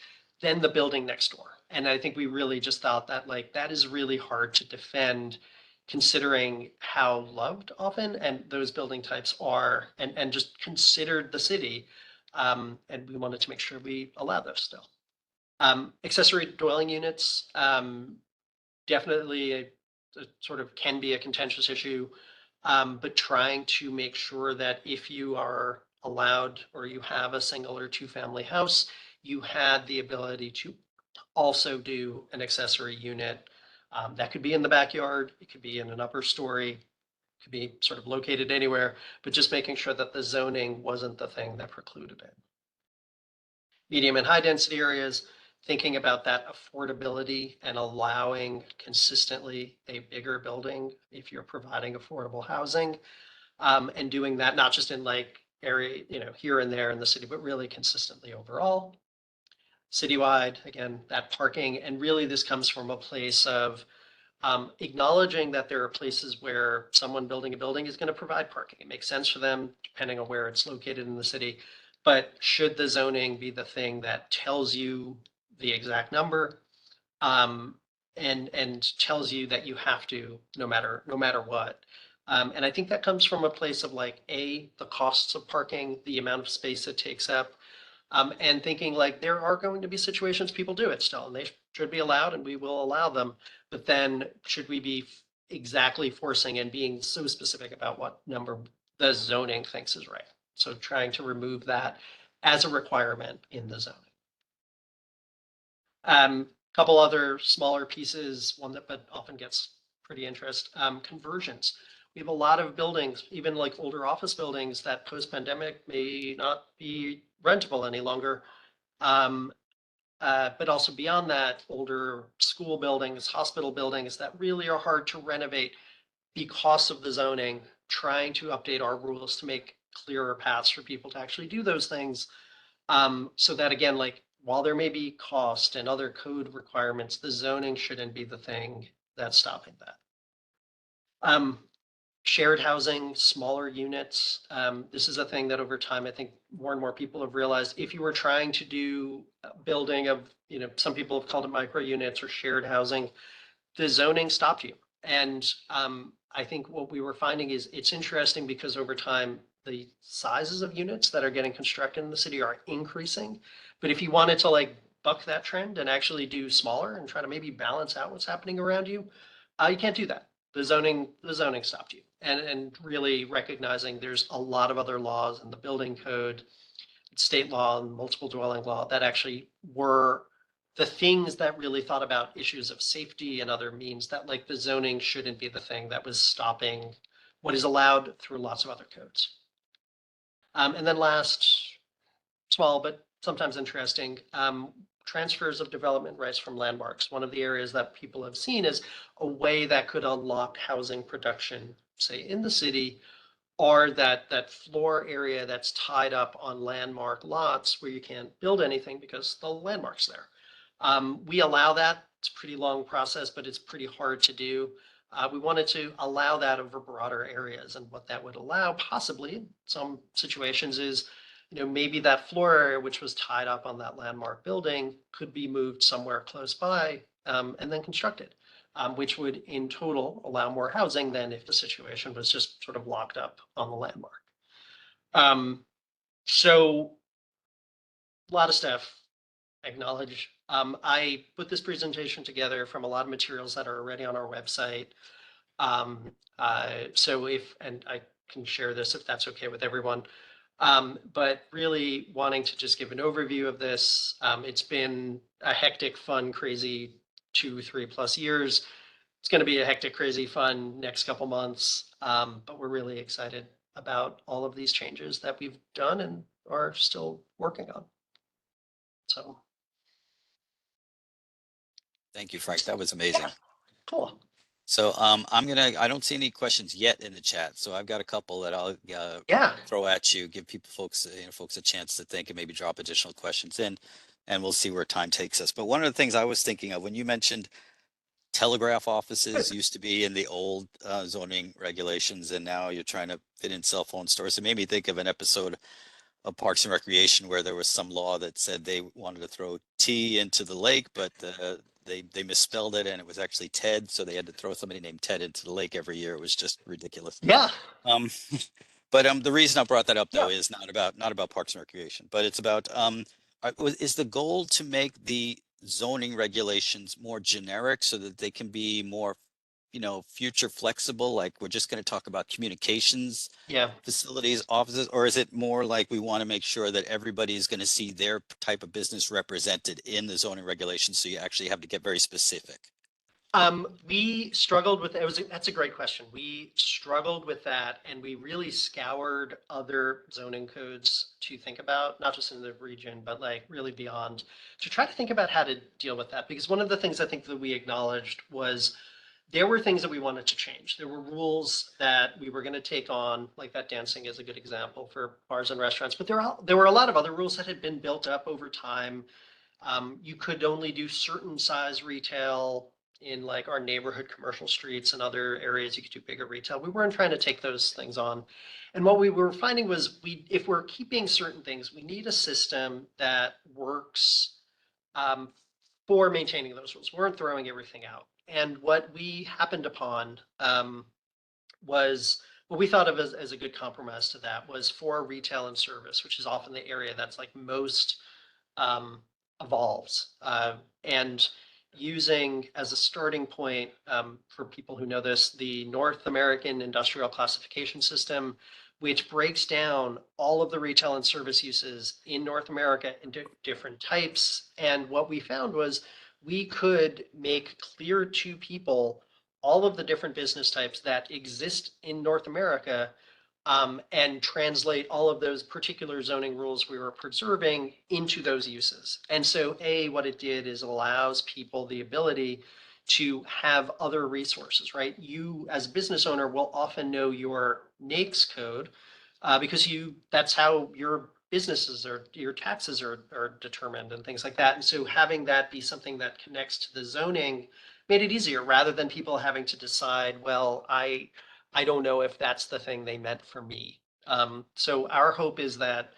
than the building next door. And I think we really just thought that like that is really hard to defend considering how loved often and those building types are and just considered the city. And we wanted to make sure we allow those still. Accessory dwelling units, definitely a sort of can be a contentious issue, but trying to make sure that if you are allowed or you have a single or two family house, you had the ability to also do an accessory unit. That could be in the backyard, it could be in an upper story, it could be sort of located anywhere, but just making sure that the zoning wasn't the thing that precluded it. Medium and high density areas, thinking about that affordability and allowing consistently a bigger building if you're providing affordable housing, and doing that not just in like area, here and there in the city, but really consistently overall. Citywide, again, that parking, and really this comes from a place of acknowledging that there are places where someone building a building is going to provide parking. It makes sense for them depending on where it's located in the city. But should the zoning be the thing that tells you the exact number, and tells you that you have to no matter what? And I think that comes from a place of like the costs of parking, the amount of space it takes up, and thinking like there are going to be situations people do it still, and they should be allowed, and we will allow them. But then should we be exactly forcing and being so specific about what number the zoning thinks is right? So trying to remove that as a requirement in the zoning. Couple other smaller pieces, one that but often gets pretty interest, conversions. We have a lot of buildings, even like older office buildings that post-pandemic may not be rentable any longer. But also beyond that, older school buildings, hospital buildings that really are hard to renovate because of the zoning, trying to update our rules to make clearer paths for people to actually do those things. So that again, like while there may be cost and other code requirements, the zoning shouldn't be the thing that's stopping that. Shared housing, smaller units. This is a thing that over time, I think more and more people have realized if you were trying to do building of, some people have called it micro units or shared housing, the zoning stopped you. And I think what we were finding is it's interesting because over time, the sizes of units that are getting constructed in the city are increasing. But if you wanted to like buck that trend and actually do smaller and try to maybe balance out what's happening around you, you can't do that. The zoning stopped you. And really recognizing there's a lot of other laws in the building code, state law and multiple dwelling law that actually were the things that really thought about issues of safety and other means that like the zoning shouldn't be the thing that was stopping what is allowed through lots of other codes. And then last, small but sometimes interesting, transfers of development rights from landmarks. One of the areas that people have seen is a way that could unlock housing production, say in the city, or that floor area that's tied up on landmark lots where you can't build anything because the landmark's there. We allow that. It's a pretty long process, but it's pretty hard to do. We wanted to allow that over broader areas, and what that would allow possibly in some situations is, maybe that floor area which was tied up on that landmark building could be moved somewhere close by, and then constructed, which would in total allow more housing than if the situation was just sort of locked up on the landmark. So a lot of stuff. Acknowledge. I put this presentation together from a lot of materials that are already on our website. So and I can share this if that's okay with everyone. But really wanting to just give an overview of this. It's been a hectic, fun, crazy 2-3+ years. It's going to be a hectic, crazy, fun next couple months. But we're really excited about all of these changes that we've done and are still working on. So. Thank you, Frank. That was amazing. Cool. So I don't see any questions yet in the chat. So I've got a couple that I'll throw at you, give folks a chance to think and maybe drop additional questions in, and we'll see where time takes us. But one of the things I was thinking of when you mentioned telegraph offices used to be in the old zoning regulations, and now you're trying to fit in cell phone stores. It made me think of an episode of Parks and Recreation where there was some law that said they wanted to throw T into the lake, but they misspelled it and it was actually Ted, so they had to throw somebody named Ted into the lake every year. It was just ridiculous. Yeah. Um, but the reason I brought that up though Yeah. is not about Parks and Recreation, but it's about is the goal to make the zoning regulations more generic so that they can be more, future flexible? Like we're just going to talk about communications Yeah. facilities, offices, or is it more like we want to make sure that everybody is going to see their type of business represented in the zoning regulations? So you actually have to get very specific. We struggled with that's a great question. We struggled with that and we really scoured other zoning codes to think about, not just in the region, but like really beyond, to try to think about how to deal with that. Because one of the things I think that we acknowledged was there were things that we wanted to change. There were rules that we were going to take on, like that dancing is a good example for bars and restaurants. But there were a lot of other rules that had been built up over time. You could only do certain size retail in like our neighborhood commercial streets and other areas. You could do bigger retail. We weren't trying to take those things on. And what we were finding was if we're keeping certain things, we need a system that works for maintaining those rules. We weren't throwing everything out. And what we happened upon was what we thought of as a good compromise to that was for retail and service, which is often the area that's like most evolves. And using as a starting point for people who know this, the North American Industrial Classification System, which breaks down all of the retail and service uses in North America into different types. And what we found was we could make clear to people all of the different business types that exist in North America and translate all of those particular zoning rules we were preserving into those uses. And so, what it did is it allows people the ability to have other resources, right? You, as a business owner, will often know your NAICS code because that's how your businesses or your taxes are determined and things like that. And so having that be something that connects to the zoning made it easier rather than people having to decide, well, I don't know if that's the thing they meant for me. So our hope is that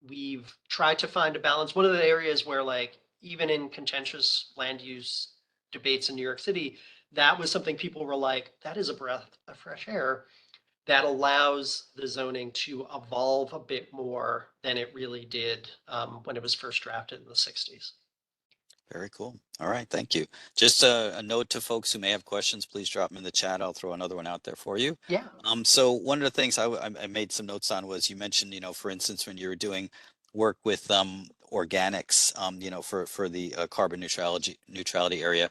we've tried to find a balance. One of the areas where like even in contentious land use debates in New York City, that was something people were like, that is a breath of fresh air that allows the zoning to evolve a bit more than it really did when it was first drafted in the 60s. Very cool. All right, thank you. Just a note to folks who may have questions, please drop them in the chat. I'll throw another one out there for you. Yeah. So one of the things I made some notes on was you mentioned, for instance, when you were doing work with organics, for the carbon neutrality area,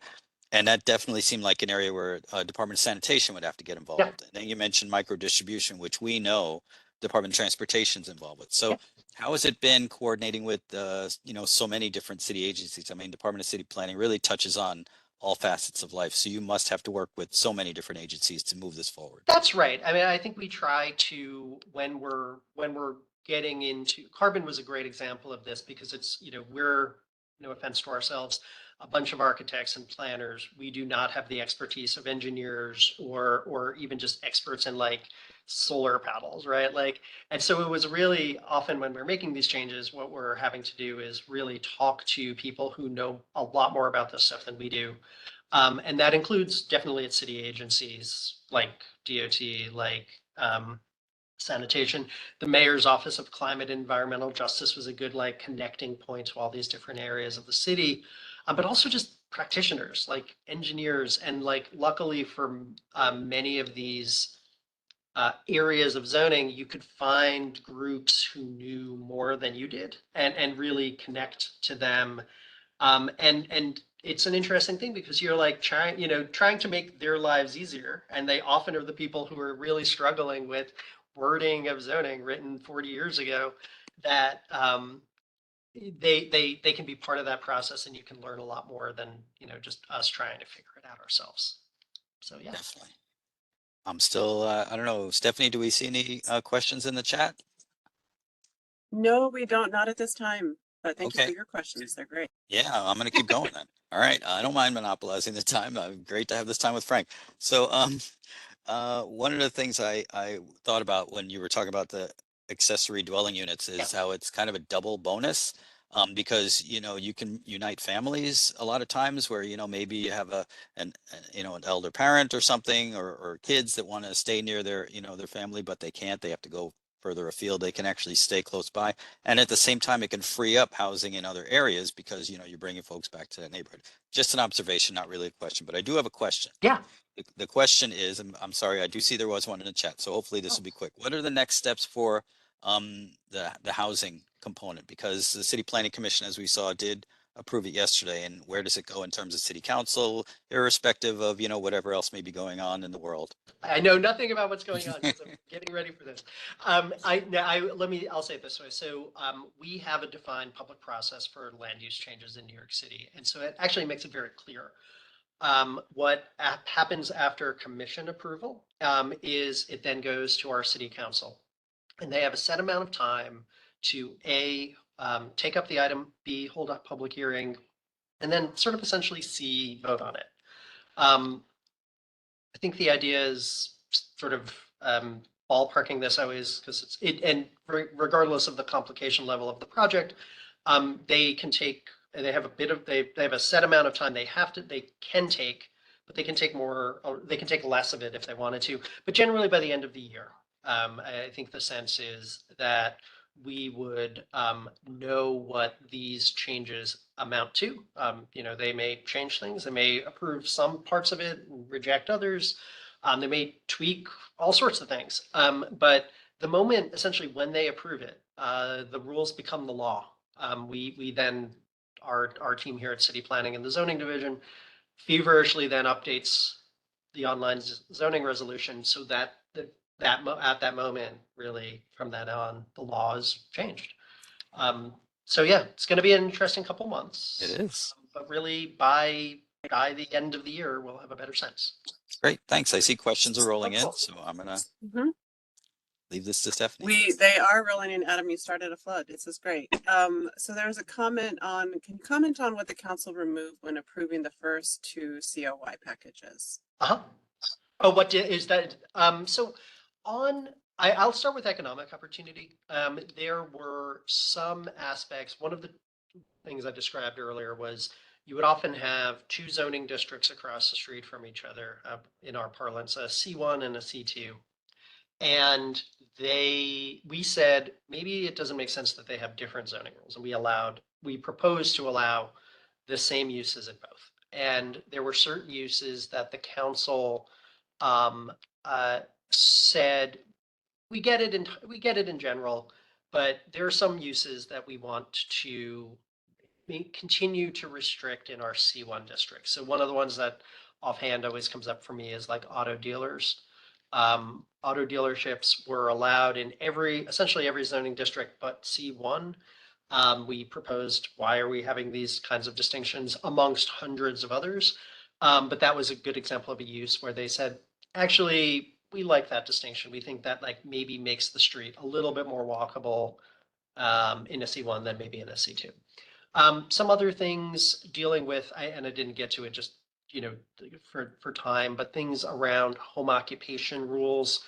and that definitely seemed like an area where Department of Sanitation would have to get involved. Yeah. And then you mentioned micro distribution, which we know Department of Transportation is involved with. So Yeah. how has it been coordinating with, so many different city agencies? I mean, Department of City Planning really touches on all facets of life. So you must have to work with so many different agencies to move this forward. That's right. I mean, I think we try to when we're getting into carbon was a great example of this because it's, we're, no offense to ourselves, a bunch of architects and planners. We do not have the expertise of engineers or even just experts in like solar panels, right? Like, and so it was really often when we're making these changes, what we're having to do is really talk to people who know a lot more about this stuff than we do. And that includes definitely at city agencies like DOT, like sanitation. The mayor's office of climate and environmental justice was a good like connecting point to all these different areas of the city, but also just practitioners like engineers. And like luckily for many of these areas of zoning, you could find groups who knew more than you did and really connect to them. And it's an interesting thing because you're like trying to make their lives easier. And they often are the people who are really struggling with wording of zoning written 40 years ago that they can be part of that process and you can learn a lot more than, just us trying to figure it out ourselves. So, yeah. Definitely. I'm still, I don't know, Stephanie, do we see any questions in the chat? No, we don't, not at this time. But thank you Okay. for your questions. They're great. Yeah, I'm going to keep going then. All right. I don't mind monopolizing the time. Great to have this time with Frank. So, one of the things I thought about when you were talking about the accessory dwelling units is how it's kind of a double bonus. Because, you know, you can unite families a lot of times where, you know, maybe you have an elder parent or something, or kids that want to stay near their, you know, their family, but they can't, they have to go further afield. They can actually stay close by. And at the same time, it can free up housing in other areas because, you know, you're bringing folks back to that neighborhood. Just an observation, not really a question, but I do have a question. Yeah. The question is, I'm sorry, I do see there was one in the chat, so hopefully this will be quick. What are the next steps for the housing component? Because the City Planning Commission, as we saw, did approve it yesterday. And where does it go in terms of City Council, irrespective of, you know, whatever else may be going on in the world? I know nothing about what's going on because I'm getting ready for this. I'll say it this way. So we have a defined public process for land use changes in New York City. And so it actually makes it very clear. What happens after commission approval is it then goes to our city council, and they have a set amount of time to take up the item, B, hold a public hearing, and then sort of essentially C, vote on it. I think the idea is sort of ballparking this always because regardless of the complication level of the project, they have a set amount of time they can take, but they can take more, or they can take less of it if they wanted to. But generally by the end of the year, I think the sense is that we would know what these changes amount to. You know, they may change things, they may approve some parts of it, reject others. They may tweak all sorts of things. But the moment, essentially, when they approve it, the rules become the law. We then, our team here at City Planning and the Zoning Division feverishly then updates the online zoning resolution so that at that moment, really, from that on, the law is changed. So yeah, it's going to be an interesting couple months. It is. But really, by the end of the year, we'll have a better sense. Great, thanks. I see questions are rolling in, so I'm gonna leave this to Stephanie. They are rolling in. Adam, you started a flood. This is great. So there was a comment on, can you comment on what the council removed when approving the first two COY packages? Oh, what is that? So I'll start with economic opportunity. There were some aspects. One of the things I described earlier was you would often have two zoning districts across the street from each other, in our parlance, a C1 and a C2. And we said, maybe it doesn't make sense that they have different zoning rules. And we proposed to allow the same uses in both. And there were certain uses that the council said, we get it in general, but there are some uses that we want to continue to restrict in our C1 district. So one of the ones that offhand always comes up for me is like auto dealers. Auto dealerships were allowed in essentially every zoning district but C1. We proposed, why are we having these kinds of distinctions amongst hundreds of others? But that was a good example of a use where they said, actually, we like that distinction. We think that like maybe makes the street a little bit more walkable in a C1 than maybe in a C2. Some other things dealing with, and I didn't get to it just, you know, for time, but things around home occupation rules.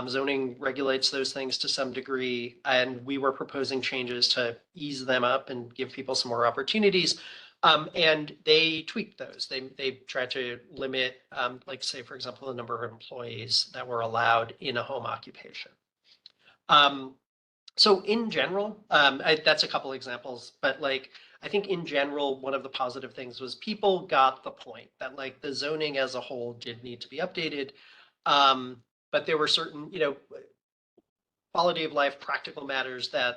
Zoning regulates those things to some degree, and we were proposing changes to ease them up and give people some more opportunities. And they tweaked those. They tried to limit, like say, for example, the number of employees that were allowed in a home occupation. So in general, that's a couple examples, but like, I think in general, one of the positive things was people got the point that like the zoning as a whole did need to be updated. But there were certain, you know, quality of life, practical matters that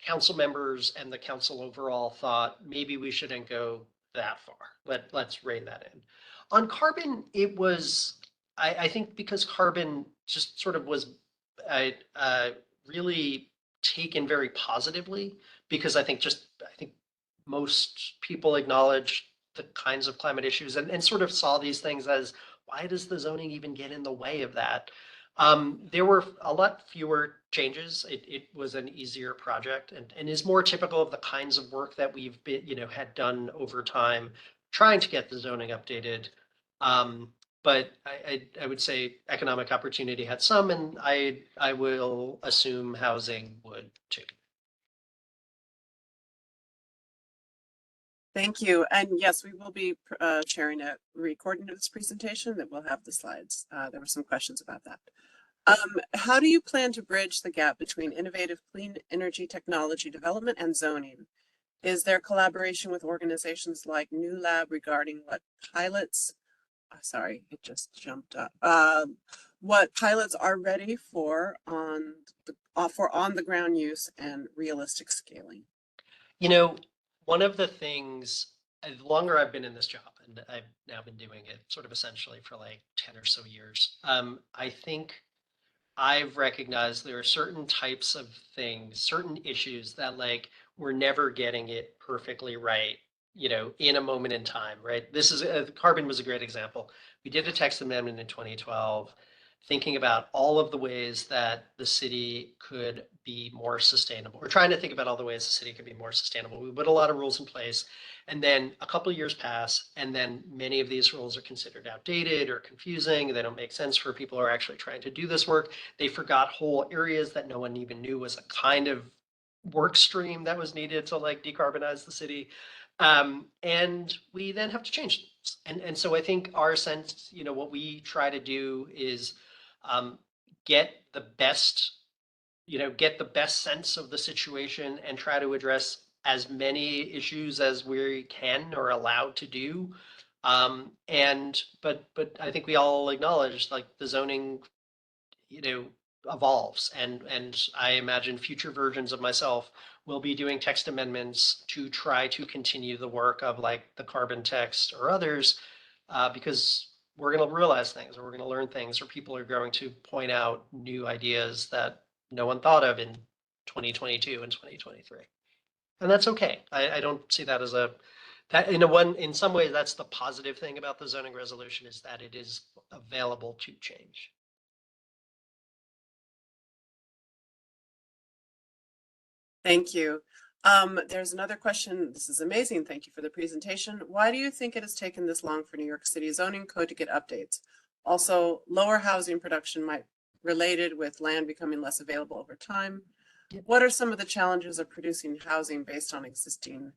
council members and the council overall thought maybe we shouldn't go that far. Let's rein that in. On carbon, it was, I think because carbon just sort of was really taken very positively, because I think most people acknowledge the kinds of climate issues and sort of saw these things as, why does the zoning even get in the way of that? There were a lot fewer changes. It was an easier project and is more typical of the kinds of work that we've been, had done over time, trying to get the zoning updated. but I would say economic opportunity had some, and I will assume housing would too. Thank you. And yes, we will be sharing a recording of this presentation that will have the slides. There were some questions about that. How do you plan to bridge the gap between innovative clean energy technology development and zoning? Is there collaboration with organizations like New Lab regarding what pilots, sorry, it just jumped up. What pilots are ready for on the ground use and realistic scaling? You know, one of the things, the longer I've been in this job, and I've now been doing it sort of essentially for like 10 or so years, I think I've recognized there are certain types of things, certain issues that like we're never getting it perfectly right, you know, in a moment in time, right? This is carbon was a great example. We did a text amendment in 2012, thinking about all of the ways that the city could be more sustainable. We're trying to think about all the ways the city could be more sustainable. We put a lot of rules in place, and then a couple of years pass, and then many of these rules are considered outdated or confusing. They don't make sense for people who are actually trying to do this work. They forgot whole areas that no one even knew was a kind of work stream that was needed to like decarbonize the city. And we then have to change things. And so I think our sense, you know, what we try to do is get the best, you know, get the best sense of the situation and try to address as many issues as we can or allowed to do. But I think we all acknowledge like the zoning, you know, evolves, and I imagine future versions of myself will be doing text amendments to try to continue the work of like the carbon text or others, because we're going to realize things, or we're going to learn things, or people are going to point out new ideas that no one thought of in 2022 and 2023, and that's okay. I don't see that as a that in some ways that's the positive thing about the zoning resolution, is that it is available to change. Thank you. There's another question. This is amazing. Thank you for the presentation. Why do you think it has taken this long for New York City zoning code to get updates? Also, lower housing production might related with land becoming less available over time. What are some of the challenges of producing housing based on existing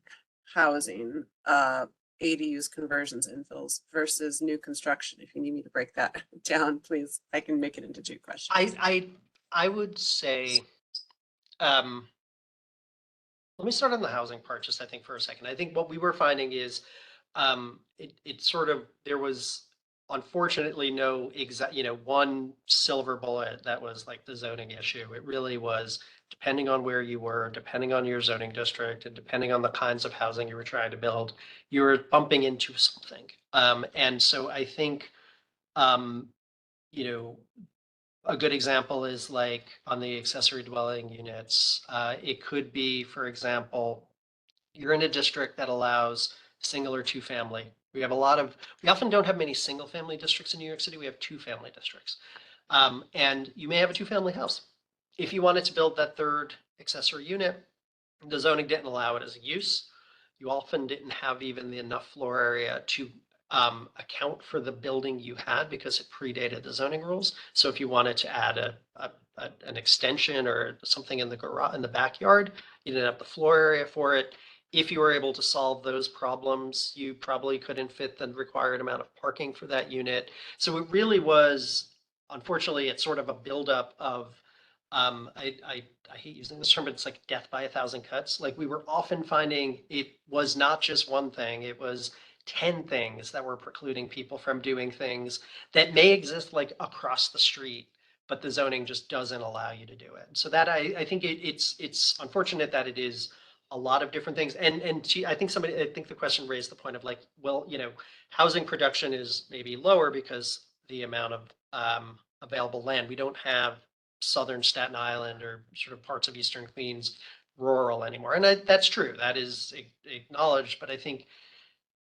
housing, ADUs, conversions, infills versus new construction? If you need me to break that down, please, I can make it into 2 questions. I would say, let me start on the housing part just I think for a second. I think what we were finding is it sort of, there was unfortunately no exact, you know, one silver bullet that was like the zoning issue. It really was depending on where you were, depending on your zoning district, and depending on the kinds of housing you were trying to build, you were bumping into something. And so I think, you know, a good example is like on the accessory dwelling units. It could be, for example, you're in a district that allows single or 2 family. We often don't have many single family districts in New York City. We have 2 family districts. And you may have a 2-family house. If you wanted to build that 3rd accessory unit, the zoning didn't allow it as a use. You often didn't have even enough floor area to account for the building you had because it predated the zoning rules. So if you wanted to add an extension or something in the garage, in the backyard, you didn't have the floor area for it. If you were able to solve those problems, you probably couldn't fit the required amount of parking for that unit. So it really was, unfortunately, it's sort of a buildup of, I hate using this term, but it's like death by 1,000 cuts. Like we were often finding it was not just one thing, it was 10 things that were precluding people from doing things that may exist like across the street, but the zoning just doesn't allow you to do it. So that I think it's unfortunate that it is a lot of different things. And I think the question raised the point of like, well, you know, housing production is maybe lower because the amount of available land. We don't have southern Staten Island or sort of parts of Eastern Queens rural anymore. And that's true. That is acknowledged. But I think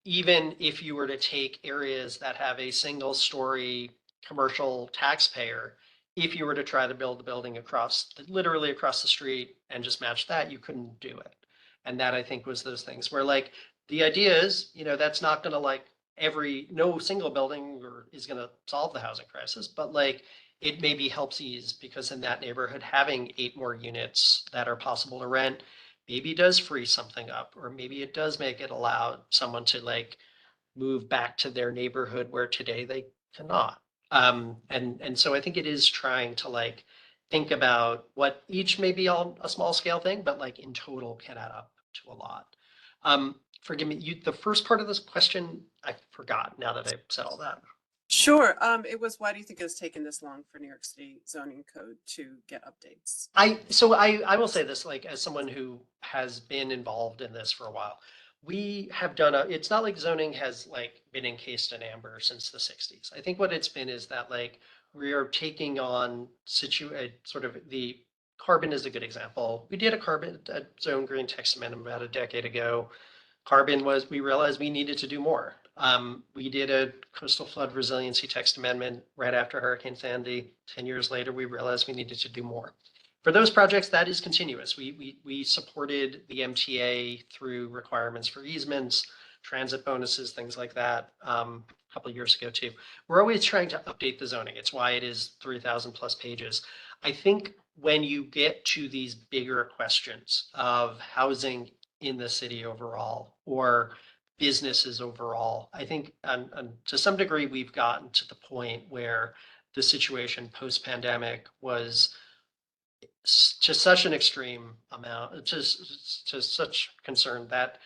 even if you were to take areas that have a single story commercial taxpayer, if you were to try to build the building literally across the street and just match that, you couldn't do it. And that I think was those things where like the idea is, you know, that's not going to like no single building is going to solve the housing crisis, but like it maybe helps ease because in that neighborhood, having 8 more units that are possible to rent maybe does free something up, or maybe it does make it allow someone to like move back to their neighborhood where today they cannot. And so I think it is trying to like think about what each may be all a small scale thing, but like in total can add up to a lot. Forgive me, the first part of this question, I forgot now that I've said all that. Sure. It was, why do you think it's taken this long for New York City zoning code to get updates? I will say this, like as someone who has been involved in this for a while, we have done it's not like zoning has like been encased in amber since the 60s. I think what it's been is that like we are taking on sort of the carbon is a good example. We did a zone green text amendment about a decade ago. We realized we needed to do more. We did a coastal flood resiliency text amendment right after Hurricane Sandy. 10 years later, we realized we needed to do more. For those projects, that is continuous. We supported the MTA through requirements for easements, transit bonuses, things like that, a couple of years ago too. We're always trying to update the zoning. It's why it is 3,000 plus pages. I think when you get to these bigger questions of housing in the city overall or businesses overall, I think to some degree we've gotten to the point where the situation post-pandemic was to such an extreme amount, to such concern that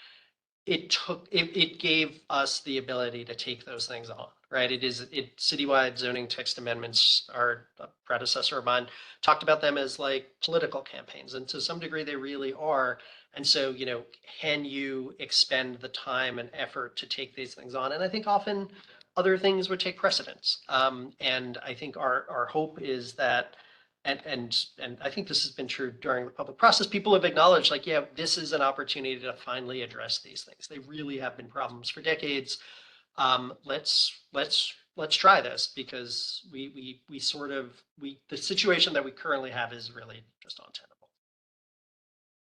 it gave us the ability to take those things on, right? Citywide zoning text amendments are a predecessor of mine, talked about them as like political campaigns. And to some degree they really are. And so, can you expend the time and effort to take these things on? And I think often other things would take precedence. And I think our hope is that and I think this has been true during the public process. People have acknowledged, like, yeah, this is an opportunity to finally address these things. They really have been problems for decades. Let's try this because the situation that we currently have is really just untenable.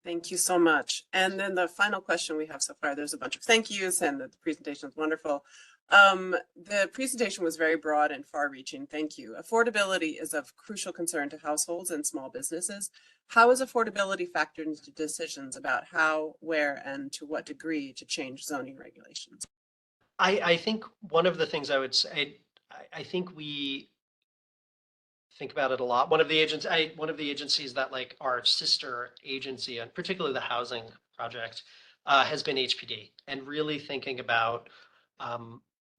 Thank you so much. And then the final question we have so far, there's a bunch of thank yous and the presentation is wonderful. The presentation was very broad and far-reaching. Thank you. Affordability is of crucial concern to households and small businesses. How is affordability factored into decisions about how, where, and to what degree to change zoning regulations? I think one of the things I would say, I think we think about it a lot. One of the agencies that like our sister agency, and particularly the housing project, has been HPD, and really thinking about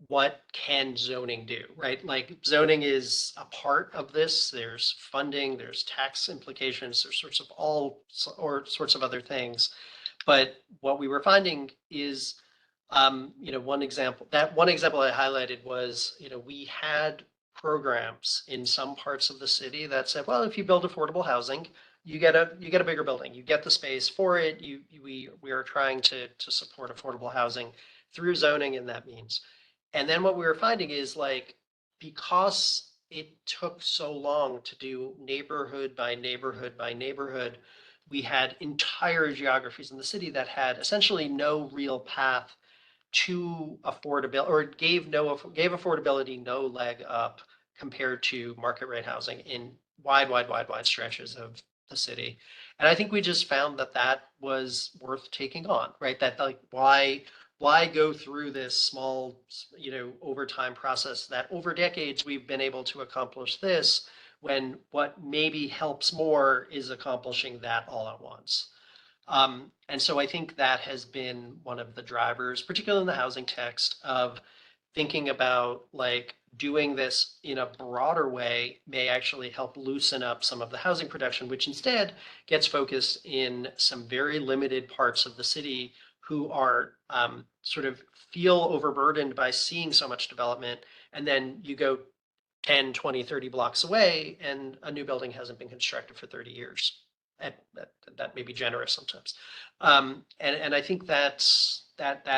what can zoning do, right? Like zoning is a part of this. There's funding, there's tax implications, there's sorts of other things. But what we were finding is, one example I highlighted was, we had programs in some parts of the city that said, well, if you build affordable housing, you get a bigger building, you get the space for it. We are trying to support affordable housing through zoning and that means. And then what we were finding is like, because it took so long to do neighborhood by neighborhood by neighborhood, we had entire geographies in the city that had essentially no real path to affordability, or gave affordability no leg up compared to market rate housing in wide stretches of the city. And I think we just found that was worth taking on, right? That like, why go through this small, overtime process that over decades we've been able to accomplish this, when what maybe helps more is accomplishing that all at once. And so I think that has been one of the drivers, particularly in the housing text, of thinking about like doing this in a broader way may actually help loosen up some of the housing production, which instead gets focused in some very limited parts of the city who are sort of feel overburdened by seeing so much development. And then you go 10, 20, 30 blocks away and a new building hasn't been constructed for 30 years. That may be generous sometimes. And I think that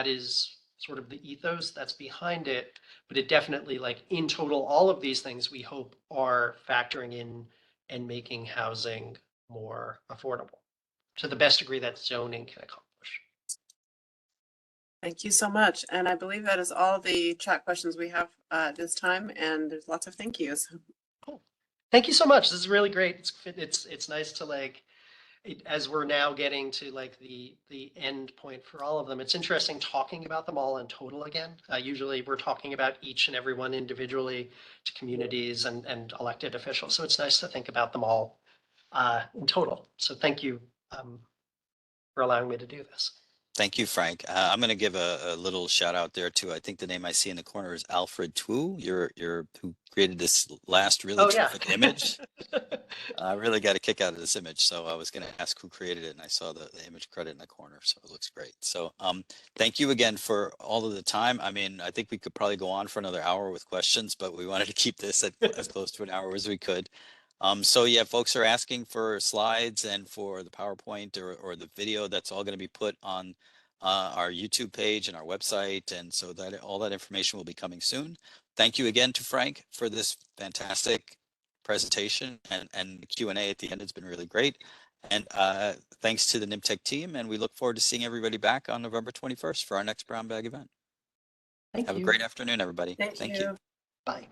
is sort of the ethos that's behind it, but it definitely, like in total, all of these things we hope are factoring in and making housing more affordable to the best degree that zoning can accomplish. Thank you so much. And I believe that is all the chat questions we have this time. And there's lots of thank yous. Cool. Thank you so much. This is really great. It's nice to like, as we're now getting to like the end point for all of them, it's interesting talking about them all in total again. Usually we're talking about each and every one individually to communities and elected officials. So it's nice to think about them all in total. So thank you for allowing me to do this. Thank you, Frank. I'm going to give a little shout out there too. I think the name I see in the corner is Alfred Twu. You're who created this last really terrific image. I really got a kick out of this image. So I was going to ask who created it, and I saw the image credit in the corner. So it looks great. So thank you again for all of the time. I mean, I think we could probably go on for another hour with questions, but we wanted to keep this at as close to an hour as we could. So yeah, folks are asking for slides and for the PowerPoint or the video. That's all going to be put on our YouTube page and our website. And so that all that information will be coming soon. Thank you again to Frank for this fantastic presentation, and the Q&A at the end has been really great. And thanks to the NYMTC team, and we look forward to seeing everybody back on November 21st for our next Brown Bag event. Thank Have you. a great afternoon, everybody. Thank you. Bye.